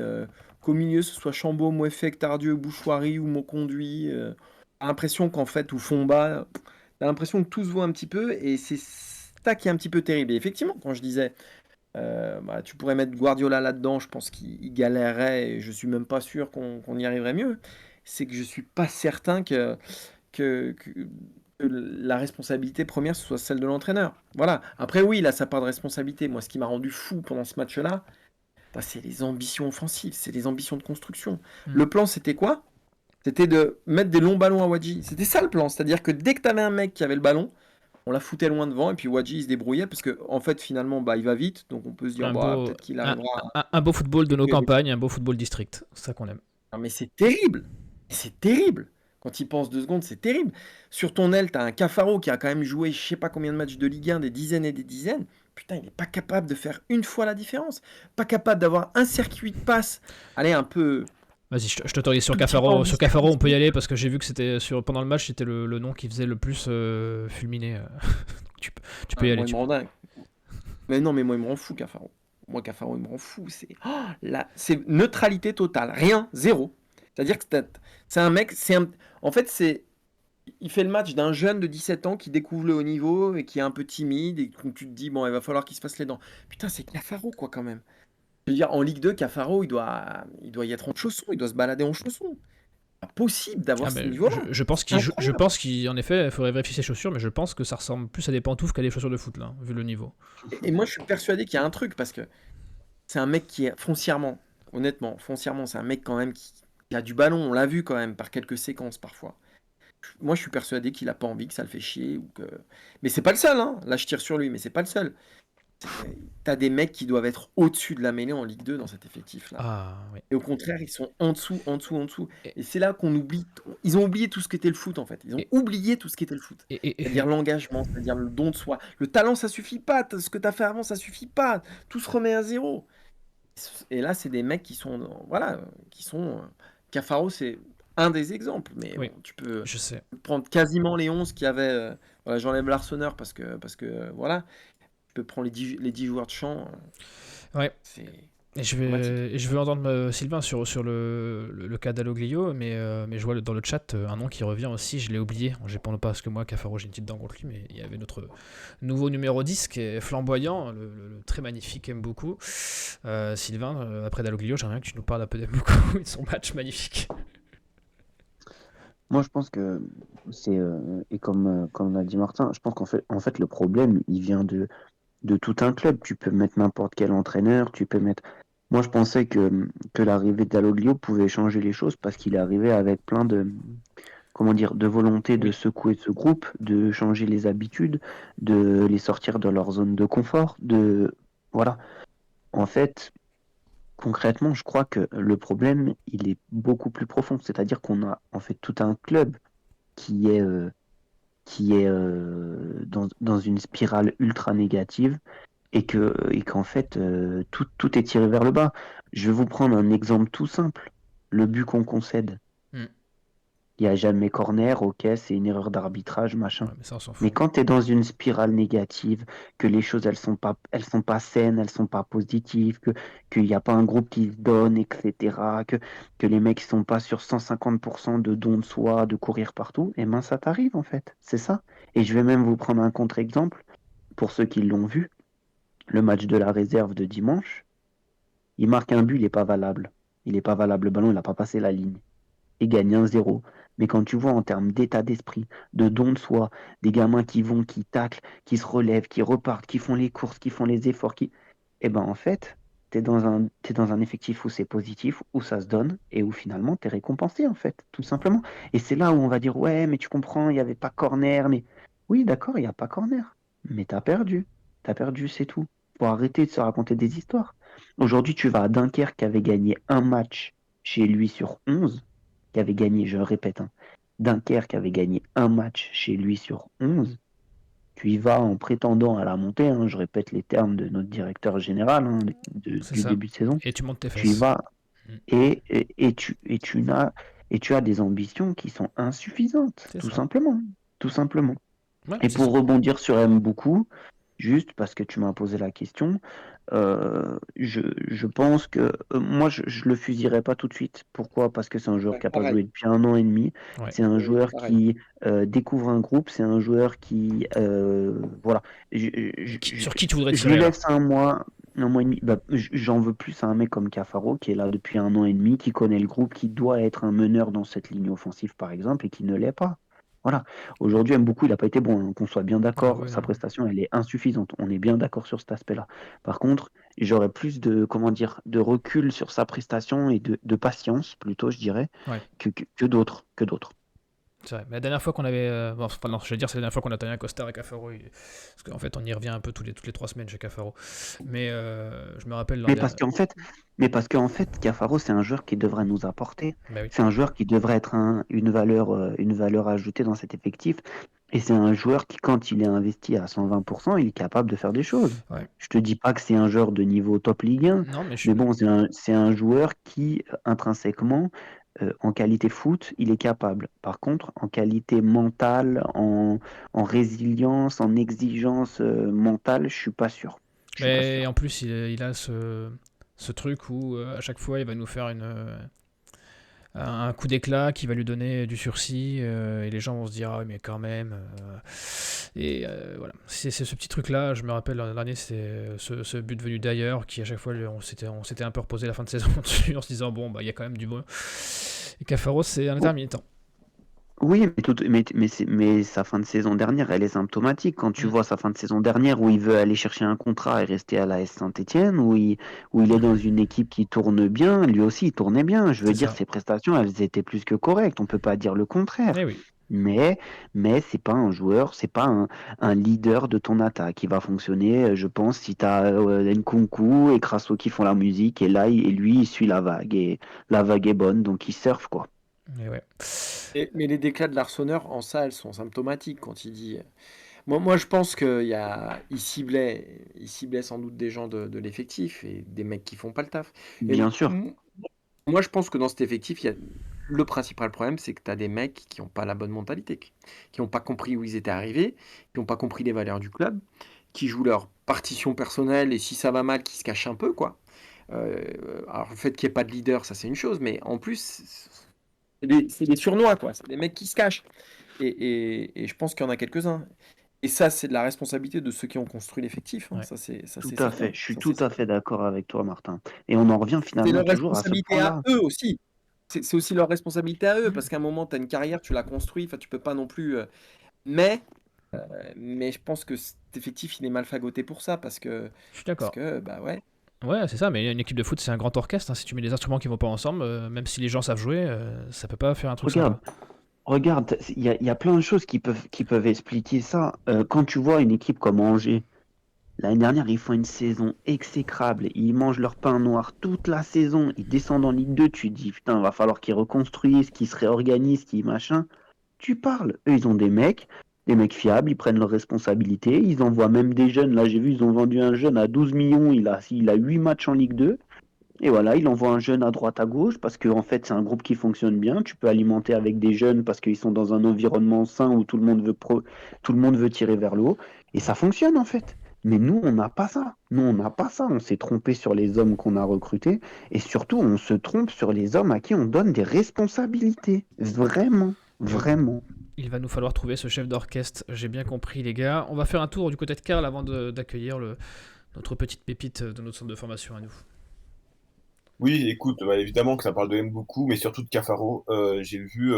qu'au milieu ce soit Chambaud, Mouefek, Tardieu, Bouchoirie ou Moconduit, t'as l'impression qu'en fait, ou Fomba, t'as l'impression que tout se voit un petit peu, et c'est ça qui est un petit peu terrible. Et effectivement, quand je disais, tu pourrais mettre Guardiola là-dedans, je pense qu'il galérerait, et je suis même pas sûr qu'on y arriverait mieux. C'est que je suis pas certain que la responsabilité première ce soit celle de l'entraîneur. Voilà. Après, oui, il a sa part de responsabilité. Moi, ce qui m'a rendu fou pendant ce match-là, c'est les ambitions offensives, c'est les ambitions de construction. Le plan, c'était quoi? C'était de mettre des longs ballons à Wadji. C'était ça le plan. C'est-à-dire que dès que tu avais un mec qui avait le ballon, on la foutait loin devant et puis Wadji il se débrouillait parce que en fait finalement il va vite, donc on peut se dire peut-être qu'il arrivera. Un beau football de nos campagnes, un beau football district, c'est ça qu'on aime. Non mais c'est terrible, c'est terrible. Quand il pense 2 secondes, c'est terrible. Sur ton aile, t'as un Cafaro qui a quand même joué je sais pas combien de matchs de Ligue 1, des dizaines et des dizaines. Putain, il n'est pas capable de faire une fois la différence. Pas capable d'avoir un circuit de passe. Allez, un peu. Vas-y, je t'autorise sur Cafaro. Sur Cafaro, on peut y aller parce que j'ai vu que c'était pendant le match, c'était le nom qui faisait le plus fulminer. tu peux y aller. Mais non, mais moi, il me rend fou, Cafaro. Moi, Cafaro, il me rend fou. C'est neutralité totale. Rien, zéro. C'est-à-dire que c'est un mec. En fait, il fait le match d'un jeune de 17 ans qui découvre le haut niveau et qui est un peu timide et où tu te dis, bon, il va falloir qu'il se fasse les dents. Putain, c'est Cafaro, quoi, quand même. Je veux dire, en Ligue 2, Cafaro, il doit y être en chaussons, il doit se balader en chaussons. C'est pas possible d'avoir ce niveau-là. Je pense qu'en effet, il faudrait vérifier ses chaussures, mais je pense que ça ressemble plus à des pantoufles qu'à des chaussures de foot, là, vu le niveau. Et moi, je suis persuadé qu'il y a un truc, parce que c'est un mec qui est foncièrement, honnêtement, c'est un mec quand même qui a du ballon, on l'a vu quand même, par quelques séquences parfois. Moi, je suis persuadé qu'il a pas envie, que ça le fait chier. Mais c'est pas le seul, hein. Là, je tire sur lui, mais c'est pas le seul. T'as des mecs qui doivent être au-dessus de la mêlée en Ligue 2 dans cet effectif-là. Ah, oui. Et au contraire, ils sont en dessous. Et c'est là qu'on oublie. Ils ont oublié tout ce qu'était le foot, en fait. Ils ont oublié tout ce qu'était le foot. C'est-à-dire l'engagement, c'est-à-dire le don de soi. Le talent, ça suffit pas. Ce que t'as fait avant, ça suffit pas. Tout se remet à zéro. Et là, c'est des mecs qui sont... Cafaro, c'est un des exemples. Mais bon, tu peux prendre quasiment les 11 qui avaient... j'enlève l'Arseneur parce que voilà... Tu peux prendre les 10 joueurs de champ. Ouais. Et dramatique. je veux entendre Sylvain sur le cas d'Aloglio, mais je vois dans le chat un nom qui revient aussi, je l'ai oublié. J'ai pas parce que moi, Cafaro, j'ai une petite dent contre lui, mais il y avait notre nouveau numéro 10 qui est flamboyant, le très magnifique, aime beaucoup. Sylvain, après d'Aloglio, j'aimerais bien que tu nous parles un peu beaucoup de son match magnifique. Moi, je pense que c'est, et comme l'a dit Martin, je pense qu'en fait, le problème, il vient de tout un club. Tu peux mettre n'importe quel entraîneur, tu peux mettre. Moi, je pensais que l'arrivée d'Aloglio pouvait changer les choses parce qu'il est arrivé avec plein de, comment dire, de volonté de Oui. secouer ce groupe, de changer les habitudes, de les sortir de leur zone de confort, voilà. En fait, concrètement, je crois que le problème, il est beaucoup plus profond. C'est-à-dire qu'on a en fait tout un club qui est, dans une spirale ultra négative et qu'en fait, tout est tiré vers le bas. Je vais vous prendre un exemple tout simple. Le but qu'on concède. Hmm. Il n'y a jamais corner, ok, c'est une erreur d'arbitrage, machin. Ouais, mais ça, on s'en Mais fout. quand tu es dans une spirale négative, que les choses elles sont pas saines, elles sont pas positives, qu'il n'y a pas un groupe qui se donne, etc., que les mecs ne sont pas sur 150% de don de soi, de courir partout, et ben ça t'arrive en fait. C'est ça. Et je vais même vous prendre un contre-exemple pour ceux qui l'ont vu. Le match de la réserve de dimanche, il marque un but, il n'est pas valable. Il n'est pas valable, le ballon, il n'a pas passé la ligne et gagne 1-0. Mais quand tu vois en termes d'état d'esprit, de don de soi, des gamins qui vont, qui taclent, qui se relèvent, qui repartent, qui font les courses, qui font les efforts, eh ben en fait, t'es dans un effectif où c'est positif, où ça se donne et où finalement t'es récompensé en fait, tout simplement. Et c'est là où on va dire ouais, mais tu comprends, il n'y avait pas corner, mais oui, d'accord, il n'y a pas corner, mais t'as perdu. T'as perdu, c'est tout. Faut arrêter de se raconter des histoires. Aujourd'hui, tu vas à Dunkerque qui avait gagné un match chez lui sur 11 qui avait gagné, je le répète, hein, Dunkerque avait gagné un match chez lui sur 11. Tu y vas en prétendant à la montée, hein, je répète les termes de notre directeur général hein, C'est du ça. début de saison. Et tu montes tes Tu y fesses. vas Hmm. et tu as des ambitions qui sont insuffisantes, C'est tout ça. simplement. Tout simplement. Ouais, Et c'est ça. pour rebondir sur M beaucoup, juste parce que tu m'as posé la question, je pense que moi, je le fusillerai pas tout de suite. Pourquoi? Parce que c'est un joueur Ouais, qui n'a pas joué pareil. depuis 1 an et demi. Ouais. C'est un joueur Pareil. qui découvre un groupe. C'est un joueur qui, voilà. Je, je- je- Sur qui tu voudrais je lui tirer là? laisse un mois et demi. Bah, j'en veux plus à un mec comme Cafaro qui est là depuis 1 an et demi, qui connaît le groupe, qui doit être un meneur dans cette ligne offensive, par exemple, et qui ne l'est pas. Voilà. Aujourd'hui, beaucoup, il n'a pas été bon, hein, qu'on soit bien Ah d'accord. oui, Sa non. prestation, elle est insuffisante. On est bien d'accord sur cet aspect-là. Par contre, j'aurais plus de, comment dire, de recul sur sa prestation et de patience, plutôt, je dirais, Ouais. que d'autres. Que d'autres. C'est vrai. Mais la dernière fois qu'on avait. Bon, enfin, non, je vais dire, c'est la dernière fois qu'on a tenu un costard avec Cafaro. Parce qu'en fait, on y revient un peu toutes les 3 semaines chez Cafaro. Mais je me rappelle l'an Mais dernier. parce qu'en fait, Cafaro, c'est un joueur qui devrait nous apporter. Bah oui. C'est un joueur qui devrait être une valeur ajoutée dans cet effectif. Et c'est un joueur qui, quand il est investi à 120%, il est capable de faire des choses. Ouais. Je te dis pas que c'est un joueur de niveau top Ligue 1, Non, mais je mais suis. bon, c'est un joueur qui, intrinsèquement, en qualité foot, il est capable. Par contre, en qualité mentale, en résilience, en exigence mentale, je suis pas sûr. Je suis pas Mais sûr. en plus, il a ce truc où à chaque fois, il va nous faire un coup d'éclat qui va lui donner du sursis et les gens vont se dire ah mais quand même et voilà c'est ce petit truc là. Je me rappelle l'an dernier, c'est ce but venu d'ailleurs qui à chaque fois on s'était un peu reposé la fin de saison dessus en se disant bon bah il y a quand même du bon. Et Cafaro c'est un intermittent. Oui, mais sa fin de saison dernière, elle est symptomatique. Quand tu Mm. vois sa fin de saison dernière où il veut aller chercher un contrat et rester à la S Saint-Étienne, où il est dans une équipe qui tourne bien, lui aussi il tournait bien. Je veux C'est dire, ça. ses prestations, elles étaient plus que correctes. On peut pas dire le Eh contraire. oui. Mais c'est pas un joueur, c'est pas un leader de ton attaque qui va fonctionner, je pense, si tu as Nkunku et Crasso qui font la musique, et là, et lui, il suit la vague, et la vague est bonne, donc il surfe, quoi. Et ouais. Mais les déclats de l'Arseneur, en ça, elles sont symptomatiques quand il dit. Moi, je pense qu'il ciblait sans doute des gens de l'effectif et des mecs qui font pas le taf. Et Bien sûr. moi, je pense que dans cet effectif, le principal problème, c'est que tu as des mecs qui n'ont pas la bonne mentalité, qui n'ont pas compris où ils étaient arrivés, qui n'ont pas compris les valeurs du club, qui jouent leur partition personnelle et si ça va mal, qui se cachent un peu, quoi. Alors le fait qu'il n'y ait pas de leader, ça c'est une chose, mais en plus, c'est des surnois, quoi. C'est des mecs qui se cachent. Et je pense qu'il y en a quelques-uns. Et ça, c'est de la responsabilité de ceux qui ont construit l'effectif. Hein. Ouais. Ça, c'est Tout à certain. fait. Je suis Ça, tout c'est à certain. fait d'accord avec toi, Martin. Et on en revient C'est finalement leur toujours à ce responsabilité à point-là. eux aussi. C'est aussi leur responsabilité à eux, Mmh. parce qu'à un moment, tu as une carrière, tu l'as construit, enfin, tu peux pas non plus. Mais, mais je pense que cet effectif, il est mal fagoté pour ça, Je suis d'accord. bah ouais. Ouais, c'est ça, mais une équipe de foot, c'est un grand orchestre, hein. Si tu mets des instruments qui vont pas ensemble, même si les gens savent jouer, ça peut pas faire un truc Regarde, sympa. regarde, il y a plein de choses qui peuvent expliquer ça. Quand tu vois une équipe comme Angers, l'année dernière, ils font une saison exécrable. Ils mangent leur pain noir toute la saison. Ils descendent en Ligue 2. Tu te dis, putain, il va falloir qu'ils reconstruisent, qu'ils se réorganisent, qu'ils machin. Tu parles. Eux, ils ont des mecs fiables, ils prennent leurs responsabilités. Ils envoient même des jeunes. Là, j'ai vu, ils ont vendu un jeune à 12 millions. Il a 8 matchs en Ligue 2. Et voilà, il envoie un jeune à droite à gauche parce que en fait, c'est un groupe qui fonctionne bien. Tu peux alimenter avec des jeunes parce qu'ils sont dans un environnement sain où tout le monde veut tirer vers le haut. Et ça fonctionne en fait. Mais nous, on n'a pas ça. Nous, on n'a pas ça. On s'est trompé sur les hommes qu'on a recrutés. Et surtout, on se trompe sur les hommes à qui on donne des responsabilités. Vraiment. Et Vraiment. il va nous falloir trouver ce chef d'orchestre, j'ai bien compris les gars. On va faire un tour du côté de Karl avant d'accueillir notre petite pépite de notre centre de formation à nous. Oui, écoute, bah, évidemment que ça parle de M beaucoup, mais surtout de Cafaro. J'ai vu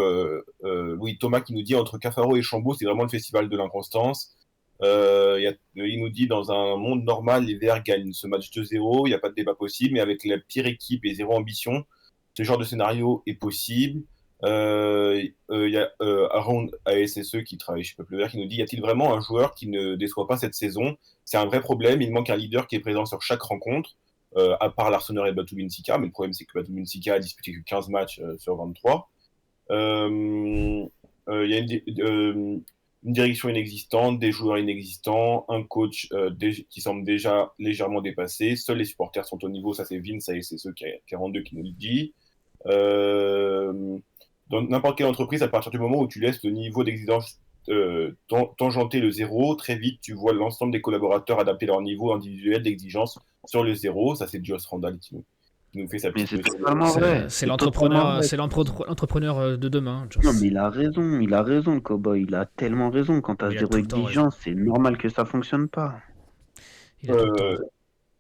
oui, Thomas qui nous dit entre Cafaro et Chambaud, c'est vraiment le festival de l'inconstance. Il nous dit dans un monde normal, les Verts gagnent ce match 2-0, il n'y a pas de débat possible, mais avec la pire équipe et zéro ambition, ce genre de scénario est possible. Il y a Aaron ASSE qui travaille chez Peuple Vert qui nous dit y a-t-il vraiment un joueur qui ne déçoit pas cette saison? C'est un vrai problème, il manque un leader qui est présent sur chaque rencontre. À part l'Arsenal et Batu Benfica, mais le problème c'est que Batu Benfica a disputé que 15 matchs sur 23. Il y a une direction inexistante, des joueurs inexistants, un coach qui semble déjà légèrement dépassé. Seuls les supporters sont au niveau, ça c'est Vince et c'est ceux 42 qui nous le dit. Dans n'importe quelle entreprise, à partir du moment où tu laisses le niveau d'exigence tangenter le zéro, très vite tu vois l'ensemble des collaborateurs adapter leur niveau individuel d'exigence sur le zéro. Ça c'est Joss Randall qui nous fait sa Mais petite c'est leçon. totalement vrai. C'est C'est totalement l'entrepreneur, vrai. l'entrepreneur de demain, Joss. Non, mais il a raison, Cowboy. Il a tellement raison. Quand tu as Il a zéro tout le temps raison. exigence, c'est normal que ça fonctionne pas. Il a tout le temps Euh, raison.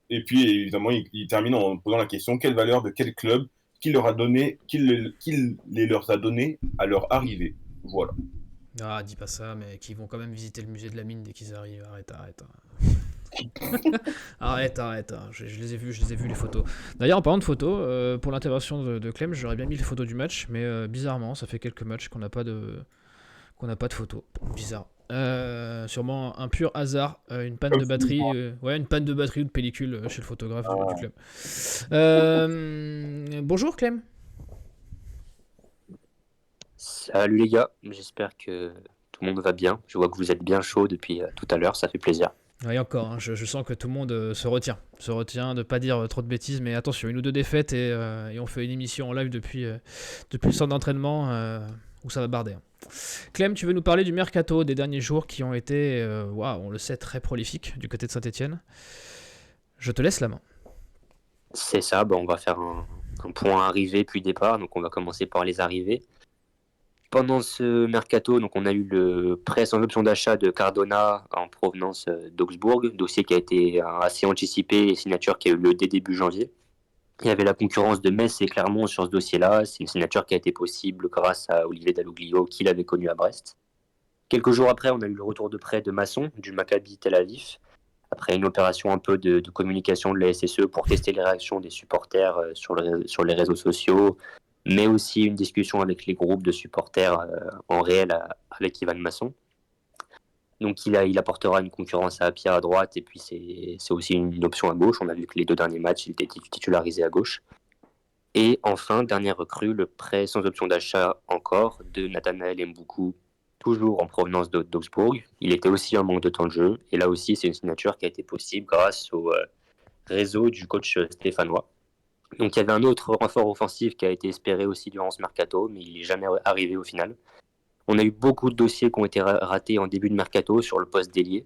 et puis évidemment il termine en posant la question quelle valeur de quel club qui leur a donné, qui les leur a donné à leur arrivée. Voilà. Ah, dis pas ça, mais qui vont quand même visiter le musée de la mine dès qu'ils arrivent. Arrête. Arrête. Hein. Je les ai vus les photos. D'ailleurs, en parlant de photos, pour l'intervention de Clem, j'aurais bien mis les photos du match, mais bizarrement, ça fait quelques matchs qu'on n'a pas de photos. Bizarre. Sûrement un pur hasard, une panne de batterie, une panne de batterie ou de pellicule chez le photographe du club. Bonjour Clem. Salut les gars, j'espère que tout le monde va bien. Je vois que vous êtes bien chaud depuis tout à l'heure, ça fait plaisir. Et encore, hein, je sens que tout le monde se retient de pas dire trop de bêtises, mais attention, 1 ou 2 défaites et on fait une émission en live depuis le centre d'entraînement où ça va barder. Hein. Clem, tu veux nous parler du mercato des derniers jours qui ont été, on le sait, très prolifiques du côté de Saint-Etienne. Je te laisse la main. C'est ça, on va faire un point arrivée puis départ, donc on va commencer par les arrivées. Pendant ce mercato, donc on a eu le prêt sans option d'achat de Cardona en provenance d'Augsbourg, dossier qui a été assez anticipé et signature qui a eu lieu dès début janvier. Il y avait la concurrence de Metz et Clermont sur ce dossier-là. C'est une signature qui a été possible grâce à Olivier Dalloglio, qui l'avait connu à Brest. Quelques jours après, on a eu le retour de prêt de Masson, du Maccabi Tel Aviv, après une opération un peu de communication de la SSE pour tester les réactions des supporters sur les réseaux sociaux, mais aussi une discussion avec les groupes de supporters en réel avec Ivan Masson. Donc il apportera une concurrence à Apia à droite et puis c'est aussi une option à gauche. On a vu que les 2 derniers matchs, il était titularisé à gauche. Et enfin, dernière recrue, le prêt sans option d'achat encore de Nathanaël Mboukou, toujours en provenance d'Augsbourg. Il était aussi un manque de temps de jeu. Et là aussi, c'est une signature qui a été possible grâce au réseau du coach stéphanois. Donc il y avait un autre renfort offensif qui a été espéré aussi durant ce mercato, mais il n'est jamais arrivé au final. On a eu beaucoup de dossiers qui ont été ratés en début de mercato sur le poste d'ailier.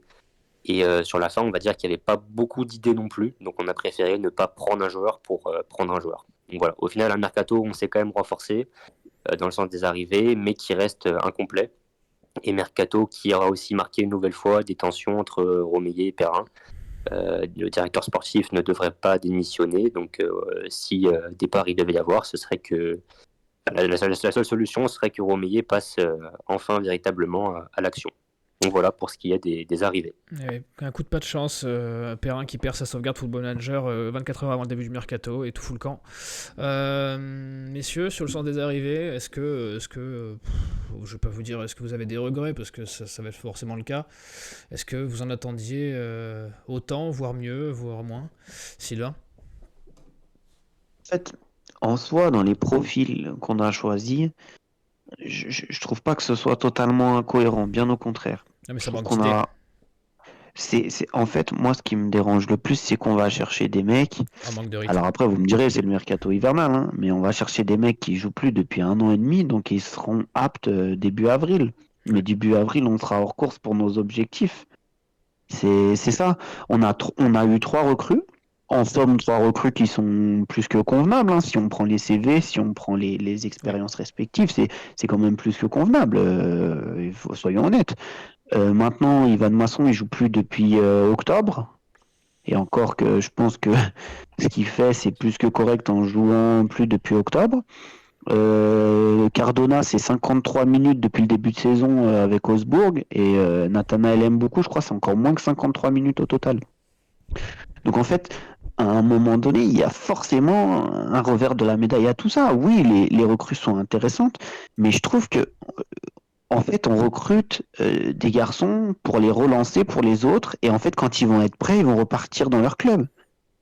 Et sur la fin, on va dire qu'il n'y avait pas beaucoup d'idées non plus. Donc on a préféré ne pas prendre un joueur pour prendre un joueur. Donc voilà, au final, un mercato, on s'est quand même renforcé dans le sens des arrivées, mais qui reste incomplet. Et mercato qui aura aussi marqué une nouvelle fois des tensions entre Romeyer et Perrin. Le directeur sportif ne devrait pas démissionner, donc si départ il devait y avoir, ce serait que la seule solution serait que Romeyer passe enfin véritablement à l'action. Donc voilà pour ce qui est des arrivées. Ouais, un coup de pas de chance, Perrin qui perd sa sauvegarde Football Manager 24 heures avant le début du mercato et tout fout le camp. Messieurs, sur le sens des arrivées, est-ce que je vais pas vous dire est-ce que vous avez des regrets parce que ça va être forcément le cas. Est-ce que vous en attendiez autant, voire mieux, voire moins, Sylvain? En fait, en soi, dans les profils qu'on a choisis, je trouve pas que ce soit totalement incohérent, bien au contraire. Ah mais Je ça trouve manque qu'on d'idées. a. En fait, moi, ce qui me dérange le plus, c'est qu'on va chercher des mecs. Un manque de rythme. Alors après, vous me direz, c'est le mercato hivernal, hein, mais on va chercher des mecs qui jouent plus depuis 1 an et demi, donc ils seront aptes début avril. Mais Ouais. début avril, on sera hors course pour nos objectifs. C'est ça. On a eu 3 recrues. En somme, 3 recrues qui sont plus que convenables, hein. Si on prend les CV, si on prend les expériences respectives, c'est quand même plus que convenable. Soyons honnêtes. Maintenant, Ivan Masson, il joue plus depuis octobre. Et encore que je pense que ce qu'il fait, c'est plus que correct en jouant plus depuis octobre. Cardona, c'est 53 minutes depuis le début de saison avec Augsbourg. Et Nathanaël Mboukou, je crois, c'est encore moins que 53 minutes au total. Donc en fait, à un moment donné, il y a forcément un revers de la médaille à tout ça. Oui, les recrues sont intéressantes, mais je trouve que en fait, on recrute des garçons pour les relancer pour les autres, et en fait, quand ils vont être prêts, ils vont repartir dans leur club.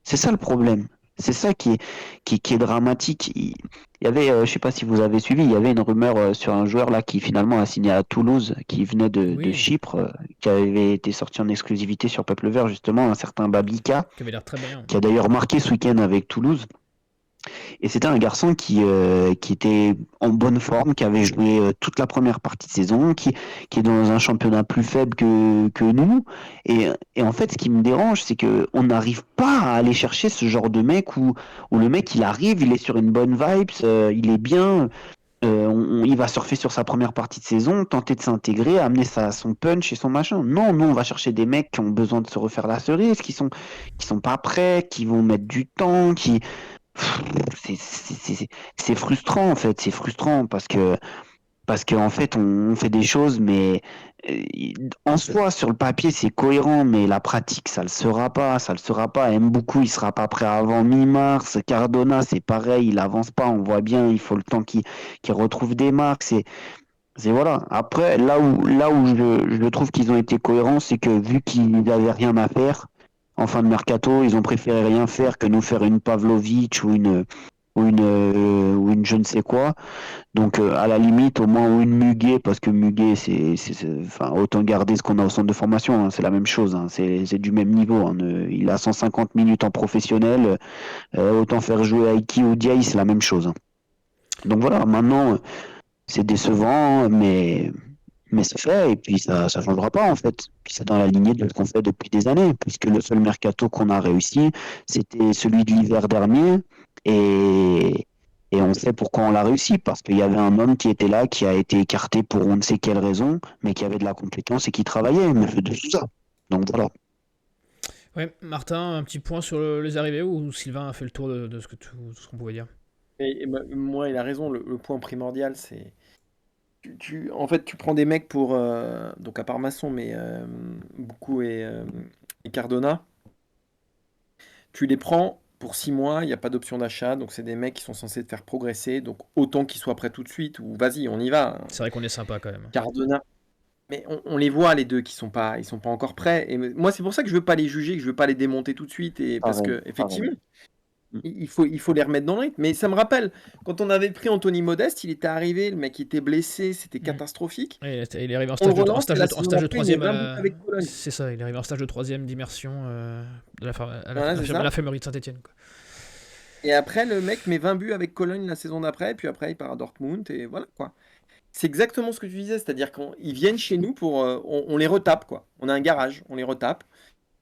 C'est ça le problème. C'est ça qui est dramatique. Il y avait, je sais pas si vous avez suivi, il y avait une rumeur sur un joueur là qui finalement a signé à Toulouse, qui venait de Oui. Chypre, qui avait été sorti en exclusivité sur Peuple Vert, justement, un certain Babica, Qui avait l'air très bien. qui a d'ailleurs marqué ce week-end avec Toulouse. Et c'était un garçon qui était en bonne forme, qui avait joué toute la première partie de saison, qui est dans un championnat plus faible que nous. Et en fait, ce qui me dérange, c'est qu'on n'arrive pas à aller chercher ce genre de mec où le mec, il arrive, il est sur une bonne vibe, il est bien, il va surfer sur sa première partie de saison, tenter de s'intégrer, amener son punch et son machin. Non, nous, on va chercher des mecs qui ont besoin de se refaire la cerise, qui sont pas prêts, qui vont mettre du temps, c'est frustrant en fait, c'est frustrant parce que en fait on fait des choses mais euh, en soi sur le papier c'est cohérent mais la pratique ça le sera pas. Mboukou il sera pas prêt avant mi-mars, Cardona c'est pareil, il avance pas, on voit bien, il faut le temps qu'il retrouve des marques, c'est voilà. Après là où je trouve qu'ils ont été cohérents, c'est que vu qu'ils n'avaient rien à faire en fin de mercato, ils ont préféré rien faire que nous faire une Pavlovic ou une je ne sais quoi. Donc à la limite au moins ou une Muguet parce que Muguet enfin autant garder ce qu'on a au centre de formation, hein, c'est la même chose, hein, c'est du même niveau, hein, il a 150 minutes en professionnel, autant faire jouer Aiki ou Diaye, c'est la même chose, hein. Donc voilà, maintenant c'est décevant mais c'est fait et puis ça changera pas en fait. Puis c'est dans la lignée de ce qu'on fait depuis des années, puisque le seul mercato qu'on a réussi, c'était celui de l'hiver dernier et on sait pourquoi on l'a réussi, parce qu'il y avait un homme qui était là, qui a été écarté pour on ne sait quelle raison, mais qui avait de la compétence et qui travaillait, mais de tout ça. Donc voilà. Ouais, Martin, un petit point sur les arrivées ou Sylvain a fait le tour de tout ce qu'on pouvait dire? Moi, il a raison. Le point primordial, c'est en fait, tu prends des mecs pour donc à part Masson, mais beaucoup et Cardona. Tu les prends pour 6 mois, il n'y a pas d'option d'achat, donc c'est des mecs qui sont censés te faire progresser, donc autant qu'ils soient prêts tout de suite, ou vas-y, on y va. C'est vrai qu'on est sympa quand même. Cardona. Mais on les voit, les deux, qui sont pas, ils sont pas encore prêts. Et moi, c'est pour ça que je veux pas les juger, que je veux pas les démonter tout de suite, et parce Pareil, que effectivement, pareil. il faut les remettre dans le rythme. Mais ça me rappelle, quand on avait pris Anthony Modeste, il était arrivé, le mec était blessé, c'était catastrophique. Ouais, il est arrivé en On le stage relance, et la saison de d'après, il troisième. est 20 buts avec Cologne. C'est ça, il est arrivé en stage de troisième d'immersion à Voilà, c'est ça. l'infirmerie de Saint-Etienne. Et après, le mec met 20 buts avec Cologne la saison d'après, puis après, il part à Dortmund, et voilà, quoi. C'est exactement ce que tu disais, c'est-à-dire qu'ils viennent chez nous pour... on les retape, quoi. On a un garage, on les retape,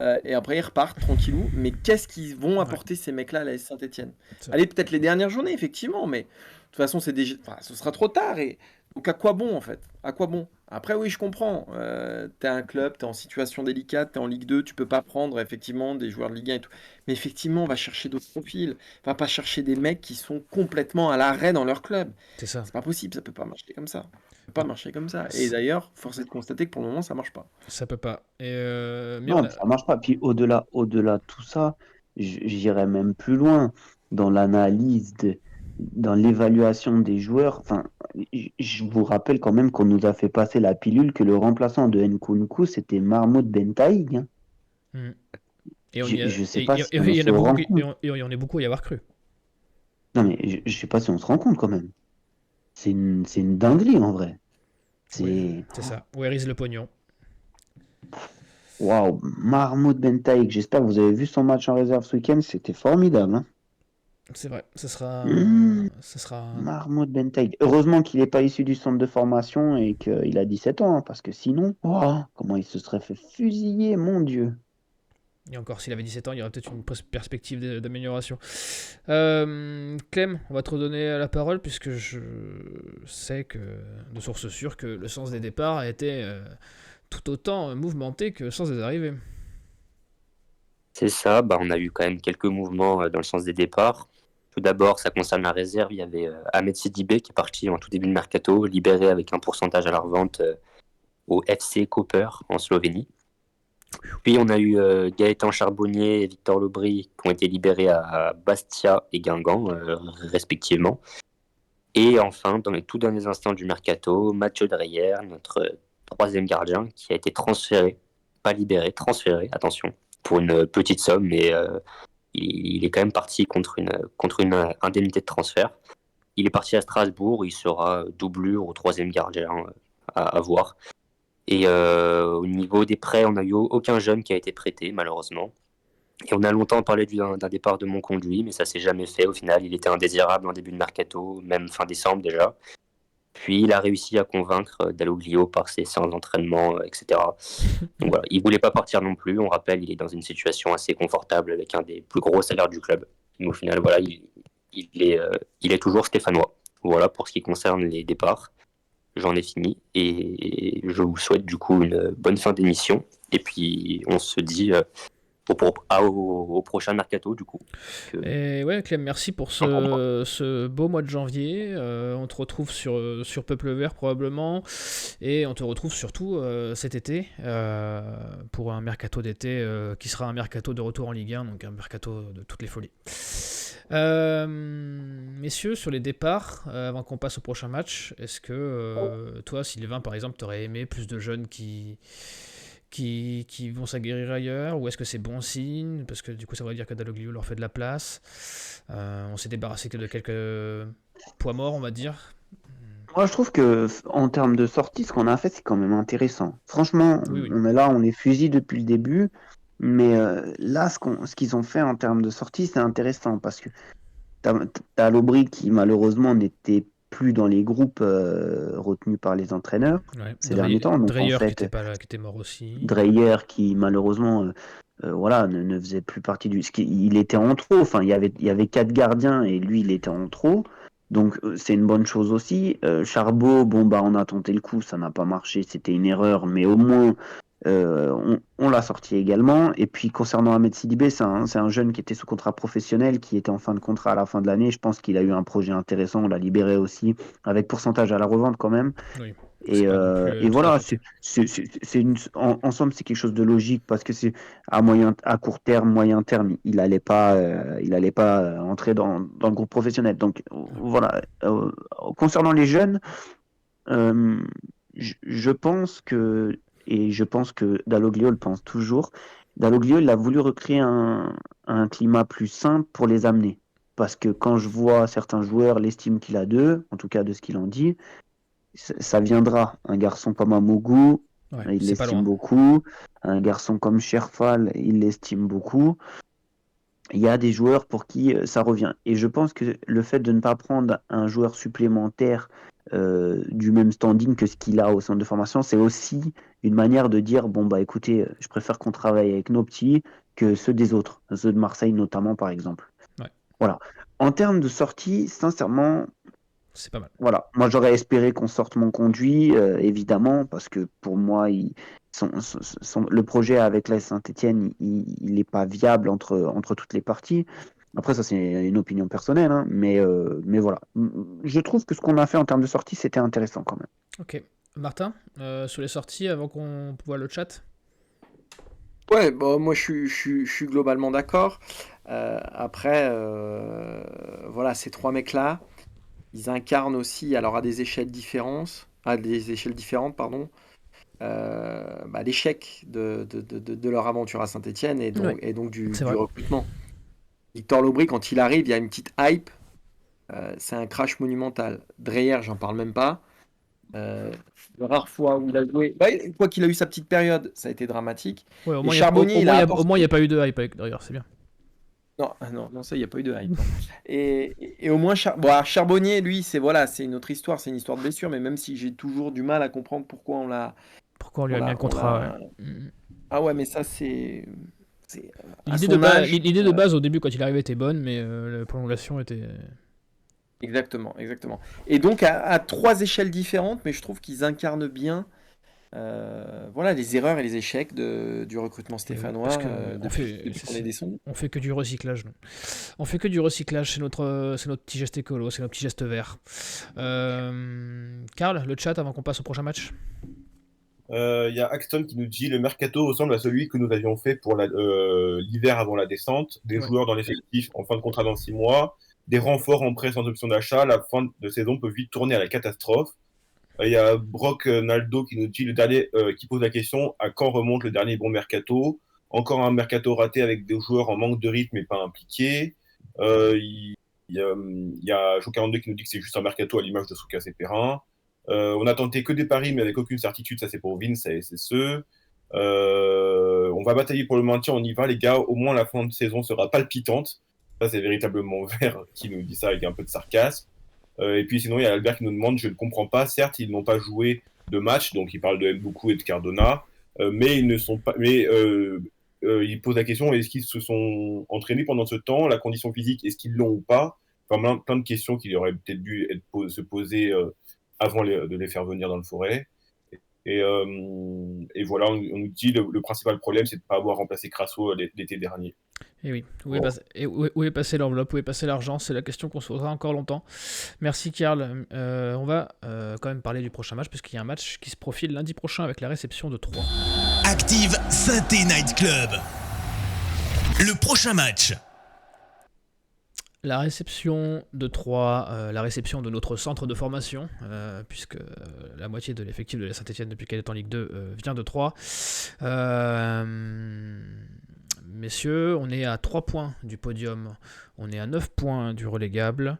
et après, ils repartent tranquillou. Mais qu'est-ce qu'ils vont apporter, ces mecs-là, à la S Saint-Etienne? Ça- Allez, peut-être les dernières journées, effectivement, mais de toute façon, c'est déjà... enfin, ce sera trop tard. Et... Donc, à quoi bon, en fait? À quoi bon? Après, oui, je comprends. T'es un club, t'es en situation délicate, t'es en Ligue 2, tu peux pas prendre, effectivement, des joueurs de Ligue 1 et tout. Mais effectivement, on va chercher d'autres profils. On va pas chercher des mecs qui sont complètement à l'arrêt dans leur club. C'est ça. C'est pas possible, ça peut pas marcher comme ça. Ça peut pas Non. marcher comme ça. Et d'ailleurs, force est de constater que pour le moment, ça marche pas. Ça peut pas. Et mais Non, ça marche pas. Puis au-delà de tout ça, j'irais même plus loin dans l'analyse, dans l'évaluation des joueurs. Enfin, je vous rappelle quand même qu'on nous a fait passer la pilule que le remplaçant de Nkunku, c'était Mahmoud Bentaïg. Hein. Hmm. Et on y a- Je sais et- pas et- si et- on il y en se a beaucoup rend qui- compte. et on est beaucoup à y avoir cru. Non, mais je sais pas si on se rend compte quand même. C'est une dinguerie en vrai. Ouais, C'est. c'est ça. Where is le pognon? Waouh, Mahmoud Bentaïg. J'espère que vous avez vu son match en réserve ce week-end. C'était formidable. Hein. C'est vrai. Ce sera. Mmh. Ce sera. Mahmoud Bentaïg. Heureusement qu'il n'est pas issu du centre de formation et qu'il a 17 ans, hein, parce que sinon, comment il se serait fait fusiller, mon Dieu. Et encore, s'il avait 17 ans, il y aurait peut-être une perspective d'amélioration. Clem, on va te redonner la parole puisque je sais que, de source sûre, que le sens des départs a été tout autant mouvementé que le sens des arrivées. C'est ça, on a eu quand même quelques mouvements dans le sens des départs. Tout d'abord, ça concerne la réserve. Il y avait Ahmed Sidibé qui est parti en tout début de mercato, libéré avec un pourcentage à la revente au FC Koper en Slovénie. Puis on a eu Gaëtan Charbonnier et Victor Lobry qui ont été libérés à Bastia et Guingamp, respectivement. Et enfin, dans les tout derniers instants du mercato, Mathieu Dreyer, notre troisième gardien, qui a été transféré, pas libéré, transféré, attention, pour une petite somme, mais il est quand même parti contre une indemnité de transfert. Il est parti à Strasbourg, il sera doublure au troisième gardien à voir. Et au niveau des prêts, on n'a eu aucun jeune qui a été prêté, malheureusement. Et on a longtemps parlé d'un départ de Monconduit, mais ça s'est jamais fait. Au final, il était indésirable en début de mercato, même fin décembre déjà. Puis il a réussi à convaincre Dalloglio par ses séances d'entraînement, etc. Donc voilà, il voulait pas partir non plus. On rappelle, il est dans une situation assez confortable avec un des plus gros salaires du club. Mais au final, voilà, il est toujours stéphanois. Voilà pour ce qui concerne les départs. J'en ai fini et je vous souhaite du coup une bonne fin d'émission. Et puis on se dit au prochain mercato du coup. Et ouais, Clem, merci pour ce beau mois de janvier. On te retrouve sur Peuple Vert probablement. Et on te retrouve surtout cet été pour un mercato d'été qui sera un mercato de retour en Ligue 1, donc un mercato de toutes les folies. Messieurs, sur les départs, avant qu'on passe au prochain match, est-ce que toi, Sylvain, par exemple, t'aurais aimé plus de jeunes qui vont s'aguerrir ailleurs, ou est-ce que c'est bon signe, parce que du coup ça veut dire que Dalloglio leur fait de la place. On s'est débarrassé de quelques poids morts, on va dire. Moi, je trouve que en termes de sortie, ce qu'on a fait, c'est quand même intéressant. Franchement, Oui. on est là, on les fusille depuis le début, mais là, ce qu'ils ont fait en termes de sortie, c'est intéressant parce que t'as Lobry qui malheureusement n'était plus dans les groupes retenus par les entraîneurs ces derniers temps. Donc Dreyer en fait, qui était mort aussi. Dreyer qui malheureusement voilà, ne faisait plus partie du... Il était en trop, enfin il y avait 4 gardiens et lui il était en trop. Donc c'est une bonne chose aussi. Charbot, on a tenté le coup, ça n'a pas marché, c'était une erreur, mais au moins on l'a sorti également. Et puis concernant Ahmed Sidibé, c'est un jeune qui était sous contrat professionnel, qui était en fin de contrat à la fin de l'année. Je pense qu'il a eu un projet intéressant, on l'a libéré aussi, avec pourcentage à la revente quand même. Oui. Et voilà, ensemble c'est quelque chose de logique parce que c'est à court terme, moyen terme, il allait pas entrer dans le groupe professionnel. Donc voilà. Concernant les jeunes, je pense que Dalloglio le pense toujours. Dalloglio, il a voulu recréer un climat plus simple pour les amener. Parce que quand je vois certains joueurs, l'estime qu'il a d'eux, en tout cas de ce qu'il en dit, ça viendra. Un garçon comme Amougou, il l'estime beaucoup. Un garçon comme Cherfal, il l'estime beaucoup. il y a des joueurs pour qui ça revient. Et je pense que le fait de ne pas prendre un joueur supplémentaire du même standing que ce qu'il a au centre de formation, c'est aussi une manière de dire, bon, bah écoutez, je préfère qu'on travaille avec nos petits que ceux des autres, ceux de Marseille notamment, par exemple. Ouais. Voilà. En termes de sortie, sincèrement, C'est pas mal. voilà. Moi, j'aurais espéré qu'on sorte mon conduit, évidemment, parce que pour moi, le projet avec la Saint-Etienne, il n'est pas viable entre toutes les parties. Après, ça, c'est une opinion personnelle, hein, mais voilà. Je trouve que ce qu'on a fait en termes de sortie, c'était intéressant quand même. Ok. Martin, sur les sorties, avant qu'on voit le chat. Ouais, bon, moi je suis globalement d'accord. Après, voilà, ces trois mecs-là, ils incarnent aussi, alors à des échelles différentes, pardon, l'échec de leur aventure à Saint-Etienne Ouais, et donc c'est du vrai. recrutement. Victor Lobry, quand il arrive, il y a une petite hype, c'est un crash monumental. Dreyer, j'en parle même pas. De rares fois où il a joué, quoi qu'il a eu sa petite période, ça a été dramatique. Ouais, au Et moins, Charbonnier, il a apporté. au moins, il n'y a pas eu de hype avec d'ailleurs, c'est bien. Non, ça, il n'y a pas eu de hype. Et au moins, alors, Charbonnier, lui, c'est une autre histoire, c'est une histoire de blessure, mais même si j'ai toujours du mal à comprendre pourquoi on l'a. Pourquoi on lui On a mis l'a, un on contrat, l'a- ouais. Ah ouais, mais ça, à L'idée son âge. l'idée de base au début quand il arrivait était bonne, mais la prolongation était. Exactement, exactement. Et donc, à trois échelles différentes, mais je trouve qu'ils incarnent bien voilà, les erreurs et les échecs du recrutement Parce stéphanois que depuis qu'on est descendu. on fait que du recyclage. Nous. On fait que du recyclage, c'est notre petit geste écolo, c'est notre petit geste vert. Karl, le chat avant qu'on passe au prochain match. Il y a Axton qui nous dit le mercato ressemble à celui que nous avions fait pour l'hiver avant la descente, des Ouais. joueurs dans l'effectif en fin de contrat dans 6 mois, des renforts en prêt sans option d'achat. La fin de saison peut vite tourner à la catastrophe. Il y a Brock Naldo qui nous dit qui pose la question à quand remonte le dernier bon mercato. Encore un mercato raté avec des joueurs en manque de rythme et pas impliqués. Il y a Jo42 qui nous dit que c'est juste un mercato à l'image de Soukas et Perrin. On a tenté que des paris, mais avec aucune certitude. Ça, c'est pour Vince et c'est ceux. On va batailler pour le maintien. On y va, les gars. Au moins, la fin de saison sera palpitante. Ça, c'est véritablement Vert qui nous dit ça avec un peu de sarcasme. Et puis, sinon, il y a Albert qui nous demande je ne comprends pas. Certes, ils n'ont pas joué de match, donc il parle de Mboukou et de Cardona, mais ils ne sont pas. Mais il pose la question est-ce qu'ils se sont entraînés pendant ce temps la condition physique, est-ce qu'ils l'ont ou pas. Enfin, plein de questions qui auraient peut-être dû se poser avant de les faire venir dans le forêt. Et voilà, on nous dit le principal problème, c'est de ne pas avoir remplacé Crasso l'été dernier. Et oui, où est passé l'enveloppe, où est passé l'argent, c'est la question qu'on se posera encore longtemps. Merci Karl. On va quand même parler du prochain match, puisqu'il y a un match qui se profile lundi prochain avec la réception de Troyes. Active Saint-Étienne Night Club. Le prochain match. La réception de Troyes, la réception de notre centre de formation, puisque la moitié de l'effectif de la Saint-Etienne depuis qu'elle est en Ligue 2 vient de Troyes. Messieurs, on est à 3 points du podium, on est à 9 points du relégable.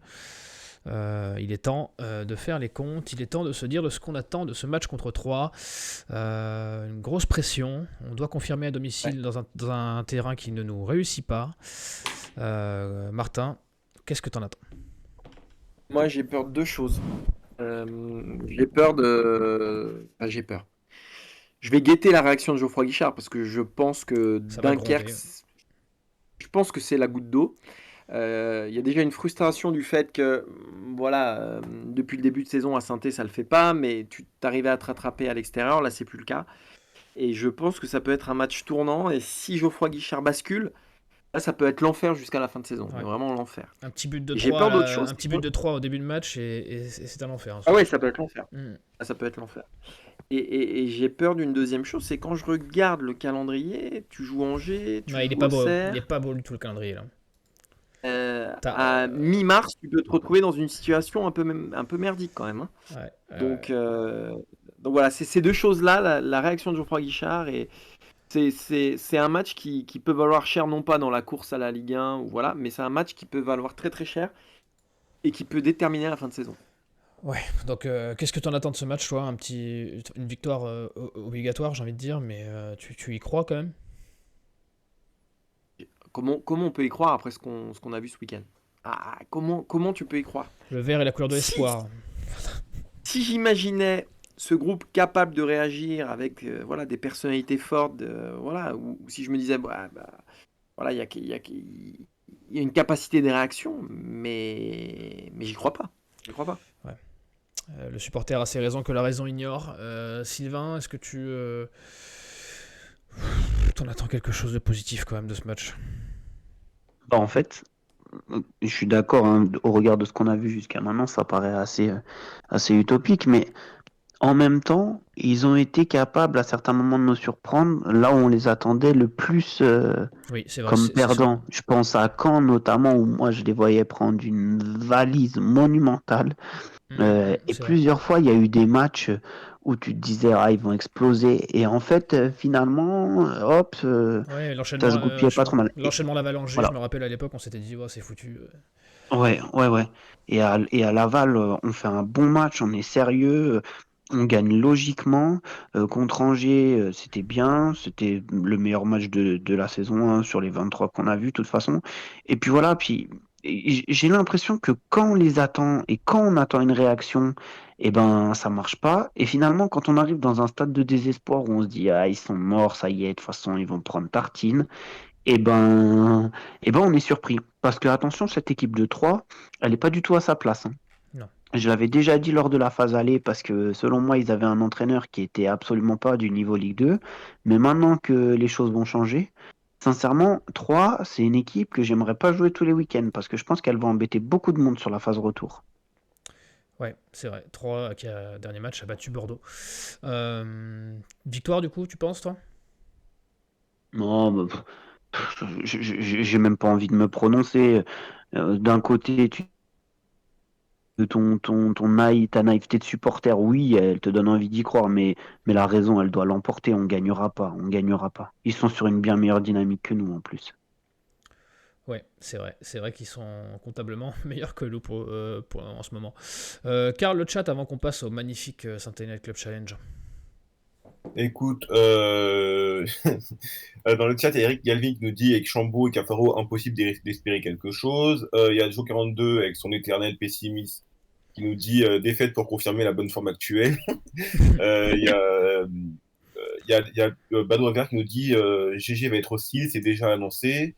Il est temps de faire les comptes, il est temps de se dire de ce qu'on attend de ce match contre Troyes. Une grosse pression, on doit confirmer à domicile dans un terrain qui ne nous réussit pas. Martin, qu'est-ce que tu en attends ? Moi, j'ai peur de deux choses. J'ai peur. Je vais guetter la réaction de Geoffroy Guichard parce que je pense que Dunkerque, je pense que c'est la goutte d'eau. Il y a déjà une frustration du fait que, voilà, depuis le début de saison à Saint-Étienne, ça le fait pas, mais tu t'arrivais à te rattraper à l'extérieur, là c'est plus le cas. Et je pense que ça peut être un match tournant. Et si Geoffroy Guichard bascule, là ça peut être l'enfer jusqu'à la fin de saison, mais vraiment l'enfer. Un petit but de 3 j'ai peur d'autre chose. Un petit but de 3 au début de match et c'est un enfer. Ah ouais, ça peut être l'enfer. Ça peut être l'enfer. Et j'ai peur d'une deuxième chose, c'est quand je regarde le calendrier, tu joues Angers, tu joues il est pas beau du tout le calendrier là. À mi-mars, tu peux te retrouver dans une situation un peu merdique quand même. Hein. Donc voilà, c'est ces deux choses-là, la réaction de Geoffroy Guichard, et c'est un match qui peut valoir cher, non pas dans la course à la Ligue 1, ou voilà, mais c'est un match qui peut valoir très très cher et qui peut déterminer la fin de saison. Ouais, donc qu'est-ce que tu en attends de ce match, toi ? Une victoire obligatoire, j'ai envie de dire, mais tu y crois quand même ? comment on peut y croire après ce qu'on a vu ce week-end? Comment tu peux y croire? Le vert est la couleur de Si, l'espoir. si j'imaginais ce groupe capable de réagir avec voilà, des personnalités fortes, voilà, ou si je me disais, voilà, il y a une capacité de réaction, mais j'y crois pas. J'y crois pas. Ouais. Le supporter a ses raisons que la raison ignore. Sylvain, est-ce que tu t'en attends quelque chose de positif quand même de ce match? Bah, en fait, je suis d'accord, hein, au regard de ce qu'on a vu jusqu'à maintenant, ça paraît assez utopique, mais en même temps, ils ont été capables à certains moments de nous surprendre là où on les attendait le plus Oui, c'est vrai, comme c'est sûr. perdants. Je pense à Caen notamment, où moi je les voyais prendre une valise monumentale. Et C'est vrai. plusieurs fois, il y a eu des matchs où tu te disais, ah, ils vont exploser. Et en fait, finalement, hop, Ouais, ça l'enchaînement, se goupillait pas trop mal. Et l'enchaînement Laval-Angers, je voilà. me rappelle à l'époque, on s'était dit, oh, c'est foutu. Ouais. Et à Laval, on fait un bon match, on est sérieux, on gagne logiquement. Contre Angers, c'était bien, c'était le meilleur match de la saison, hein, sur les 23 qu'on a vus, de toute façon. Et puis voilà, j'ai l'impression que quand on les attend et quand on attend une réaction, eh ben ça marche pas. Et finalement, quand on arrive dans un stade de désespoir où on se dit, ah, ils sont morts, ça y est, de toute façon, ils vont prendre tartine. Eh ben, on est surpris. Parce que, attention, cette équipe de 3, elle n'est pas du tout à sa place, hein. Non. Je l'avais déjà dit lors de la phase aller, parce que selon moi, ils avaient un entraîneur qui était absolument pas du niveau Ligue 2. Mais maintenant que les choses vont changer, sincèrement, 3, c'est une équipe que j'aimerais pas jouer tous les week-ends, parce que je pense qu'elle va embêter beaucoup de monde sur la phase retour. Ouais, c'est vrai. 3 qui a dernier match a battu Bordeaux. Victoire du coup, tu penses toi? Non, j'ai même pas envie de me prononcer. D'un côté, ta naïveté de supporter, oui, elle te donne envie d'y croire, mais la raison, elle doit l'emporter. On gagnera pas. Ils sont sur une bien meilleure dynamique que nous en plus. Ouais, c'est vrai. C'est vrai qu'ils sont comptablement meilleurs que nous en ce moment. Karl, le chat avant qu'on passe au magnifique Saint-Étienne Club Challenge. Écoute, dans le chat, il y a Eric Galvin qui nous dit avec Chambaud et Cafaro, impossible d'espérer quelque chose. Il y a Joe42 avec son éternel pessimiste qui nous dit défaite pour confirmer la bonne forme actuelle. Il y a, Badois Vert qui nous dit GG va être hostile, c'est déjà annoncé.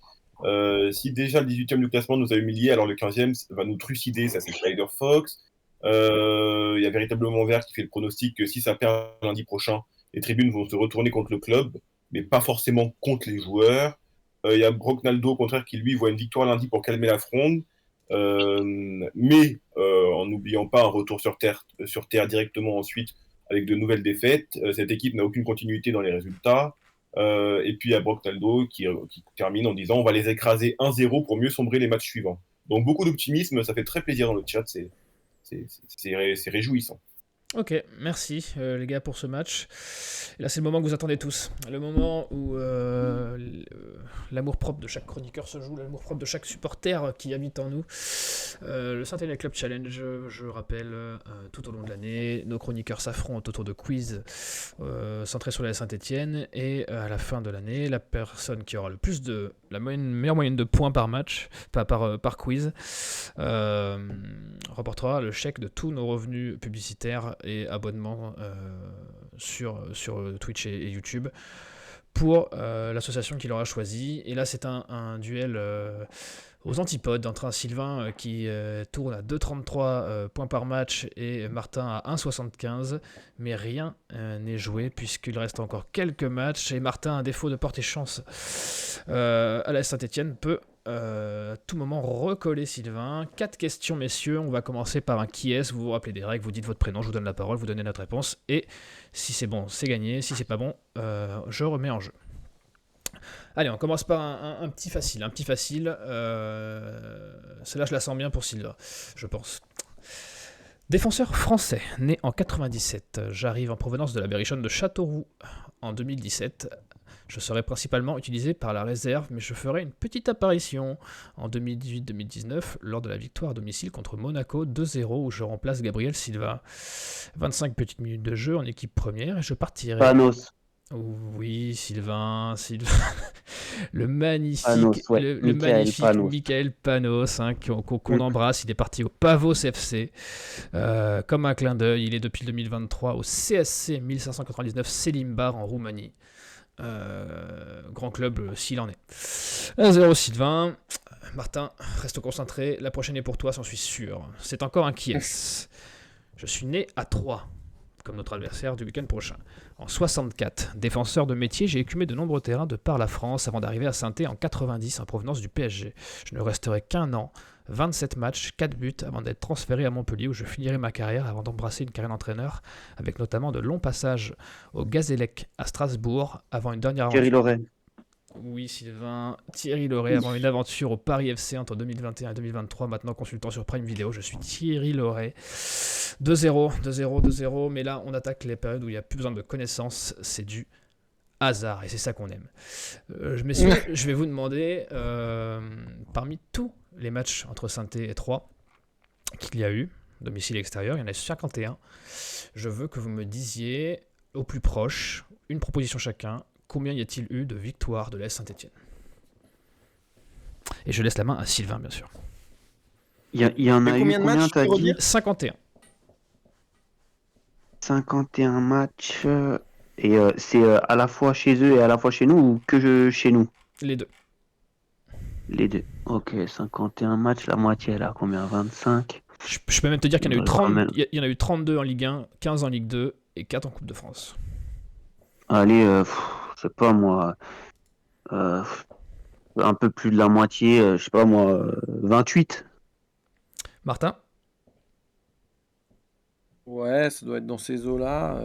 Si déjà le 18e du classement nous a humiliés, alors le 15e va nous trucider, ça c'est Spider Fox. Il y a véritablement Vert qui fait le pronostic que si ça perd lundi prochain, les tribunes vont se retourner contre le club, mais pas forcément contre les joueurs. Il y a Brocknaldo, au contraire, qui lui voit une victoire lundi pour calmer la fronde, mais en n'oubliant pas un retour sur terre directement ensuite avec de nouvelles défaites. Cette équipe n'a aucune continuité dans les résultats. Et puis il y a Brocknaldo qui termine en disant on va les écraser 1-0 pour mieux sombrer les matchs suivants. Donc beaucoup d'optimisme, ça fait très plaisir dans le chat, c'est réjouissant. Ok, merci les gars pour ce match. Et là, c'est le moment que vous attendez tous. Le moment où l'amour-propre de chaque chroniqueur se joue, l'amour-propre de chaque supporter qui habite en nous. Le Saint-Étienne Club Challenge, je rappelle, tout au long de l'année, nos chroniqueurs s'affrontent autour de quiz centrés sur la Saint-Étienne. Et à la fin de l'année, la personne qui aura le plus la meilleure moyenne de points par match, par quiz, remportera le chèque de tous nos revenus publicitaires et abonnements sur Twitch et YouTube pour l'association qu'il aura choisie. Et là, c'est un duel aux antipodes entre un Sylvain qui tourne à 2,33 points par match et Martin à 1,75, mais rien n'est joué puisqu'il reste encore quelques matchs et Martin, à défaut de porter chance à la Saint-Étienne, peut à tout moment recoller Sylvain. 4 questions, messieurs. On va commencer par un qui est-ce. Vous vous rappelez des règles, vous dites votre prénom, je vous donne la parole, vous donnez notre réponse. Et si c'est bon, c'est gagné. Si c'est pas bon, je remets en jeu. Allez, on commence par un petit facile. Celle-là, je la sens bien pour Sylvain, je pense. Défenseur français, né en 97. J'arrive en provenance de la Berrichonne de Châteauroux en 2017. Je serai principalement utilisé par la réserve, mais je ferai une petite apparition en 2018-2019 lors de la victoire à domicile contre Monaco 2-0 où je remplace Gabriel Silva. 25 petites minutes de jeu en équipe première et je partirai. Panos. Oui, Sylvain. Le magnifique, Panos, ouais. le Michael magnifique Panos. Michael Panos, hein, qu'on embrasse. Il est parti au Pavos FC. Comme un clin d'œil, il est depuis 2023 au CSC 1599 Selimbar en Roumanie. Grand club s'il en est. 1-0 Sylvain. Martin, reste concentré. La prochaine est pour toi, j'en suis sûr. C'est encore un qui est. Je suis né à Troyes, comme notre adversaire du week-end prochain. En 64, défenseur de métier, j'ai écumé de nombreux terrains de par la France avant d'arriver à Saint-Étienne en 90 en provenance du PSG. Je ne resterai qu'un an, 27 matchs, 4 buts avant d'être transféré à Montpellier où je finirai ma carrière avant d'embrasser une carrière d'entraîneur avec notamment de longs passages au Gazélec à Strasbourg avant une dernière Thierry aventure. Loret. Oui, Sylvain. Thierry Loret, avant une aventure au Paris FC entre 2021 et 2023, maintenant consultant sur Prime Video. Je suis Thierry Loret. 2-0, 2-0, 2-0. Mais là, on attaque les périodes où il n'y a plus besoin de connaissances. C'est du hasard et c'est ça qu'on aime. Messieurs, je vais vous demander, parmi tous les matchs entre Saint-Étienne et Troyes qu'il y a eu, domicile et extérieur, il y en a 51. Je veux que vous me disiez, au plus proche, une proposition chacun. Combien y a-t-il eu de victoires de l'AS Saint-Étienne? Et je laisse la main à Sylvain, bien sûr. Il y en a eu combien de combien, matchs, t'as tu peux dit? redire 51. 51 matchs. Et c'est à la fois chez eux et à la fois chez nous ou chez nous? Les deux. Les deux. Ok, 51 matchs, la moitié, elle a combien? 25? Je peux même te dire qu'il y en a eu Ouais, 30, quand même. il y en a eu 32 en Ligue 1, 15 en Ligue 2 et 4 en Coupe de France. Allez, je sais pas moi. Un peu plus de la moitié, je sais pas moi, 28. Martin? Ouais, ça doit être dans ces eaux-là.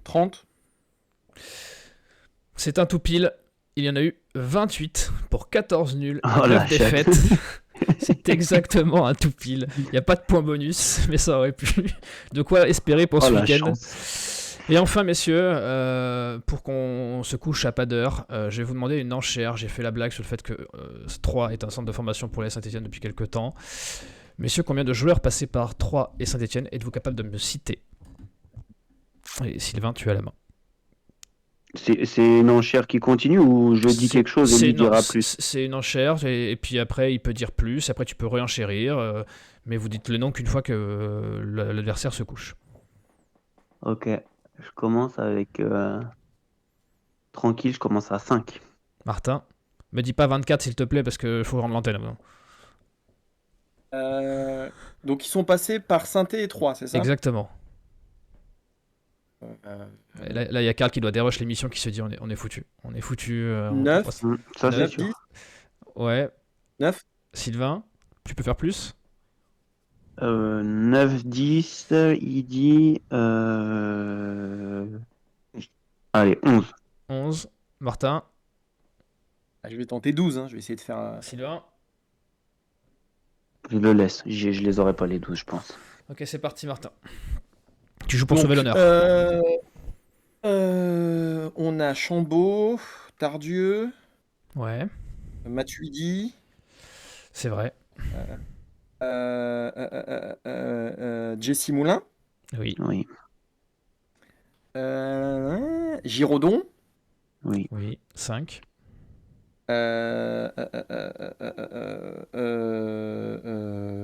30. C'est un tout pile. Il y en a eu 28 pour 14 nuls et Oh 9 la défaites. C'est exactement un tout pile. Il n'y a pas de point bonus, mais ça aurait pu. De quoi espérer pour ce Oh la week-end. chance. Et enfin, messieurs, pour qu'on se couche à pas d'heure, je vais vous demander une enchère. J'ai fait la blague sur le fait que Troyes est un centre de formation pour les Saint-Étienne depuis quelques temps. Messieurs, combien de joueurs passés par Troyes et Saint-Étienne êtes-vous capable de me citer? Et Sylvain, tu as la main. C'est une enchère qui continue ou je dis quelque chose et lui dira plus? C'est une enchère, et puis après, il peut dire plus. Après, tu peux réenchérir, mais vous dites le nom qu'une fois que l'adversaire se couche. Ok, je commence avec... Tranquille, je commence à 5. Martin, me dis pas 24 s'il te plaît, parce qu'il faut rendre l'antenne. Donc ils sont passés par Saint-Étienne et Troyes, c'est ça? Exactement. Euh, Et là, il y a Karl qui doit dérocher l'émission qui se dit on est foutu. On est foutu. 9. Ça, c'est 9, sûr. 10, Ouais. 9. Sylvain, tu peux faire plus? 9, 10, il dit... Allez, 11. 11. Martin, Je vais tenter 12, hein. Je vais essayer de faire... Sylvain. Je le laisse. Je les aurais pas les 12, je pense. Ok, c'est parti, Martin. Tu joues pour Donc, sauver l'honneur. on a Chambaud, Tardieu, Ouais, Matuidi, c'est vrai. Jesse Moulin, Oui, Oui, Giraudon, oui. oui. 5.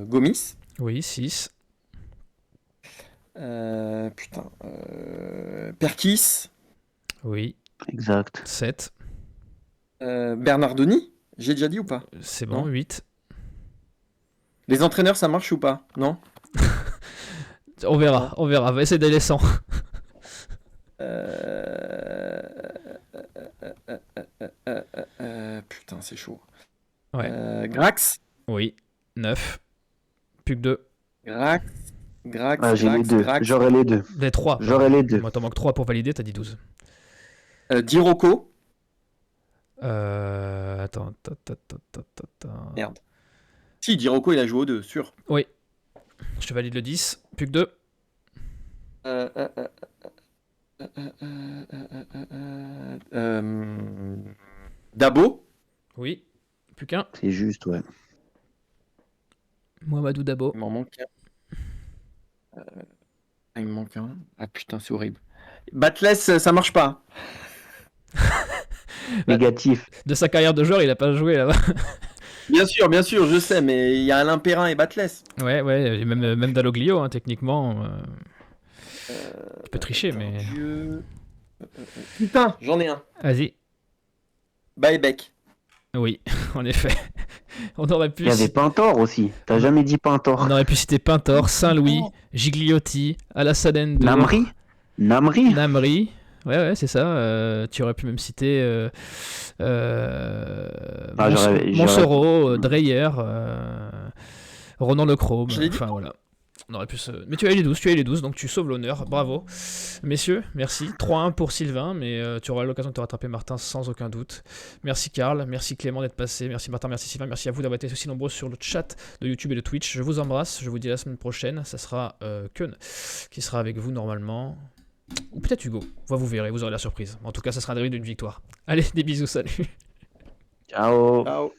Gomis. Oui, 6. Perkis, Oui, Exact. 7. Bernardoni. J'ai déjà dit ou pas? C'est bon, Non. 8. Les entraîneurs, ça marche ou pas? Non? On verra, on verra. Va essayer d'aller sans. Putain, c'est chaud. Ouais. Grax. Oui, 9. Plus que 2. Grax. Ah, j'ai les deux. Grax. J'aurai les deux. Les 3. J'aurai les deux. Moi, t'en manques 3 pour valider, t'as dit 12. Dirocco. Attends. Merde. Si, Dirocco, il a joué aux deux, sûr. Oui. Je te valide le 10. Plus que 2. Dabo. Oui. Plus qu'un. C'est juste, ouais. Mohamedou Dabo. Il m'en manque un. Il me manque un. Ah putain, c'est horrible. Batless, ça marche pas. Négatif. De sa carrière de joueur, il a pas joué là-bas. Bien sûr, je sais, mais il y a Alain Perrin et Batles. Ouais, et même Dalloglio, hein, techniquement. Tu peux tricher, mais. Dieu. Putain, j'en ai un. Vas-y. Baebeck. Oui, en effet. On aurait pu. Il y avait Pintor aussi. T'as jamais dit Pintor. On aurait pu citer Pintor, Saint-Louis, Gigliotti, Alassane Ndour, Namri. Ouais, c'est ça. Tu aurais pu même citer j'aurais- Montsoreau, Dreyer, Ronan Lecrome. Je l'ai dit. Enfin voilà. On aurait pu Mais tu as eu les 12, donc tu sauves l'honneur. Bravo. Messieurs, merci. 3-1 pour Sylvain, mais tu auras l'occasion de te rattraper, Martin, sans aucun doute. Merci Karl, merci Clément d'être passé, merci Martin, merci Sylvain, merci à vous d'avoir été aussi nombreux sur le chat de YouTube et de Twitch. Je vous embrasse, je vous dis à la semaine prochaine. Ça sera Keun qui sera avec vous normalement. Ou peut-être Hugo. Vous verrez, vous aurez la surprise. En tout cas, ça sera un début d'une victoire. Allez, des bisous, salut. Ciao. Ciao.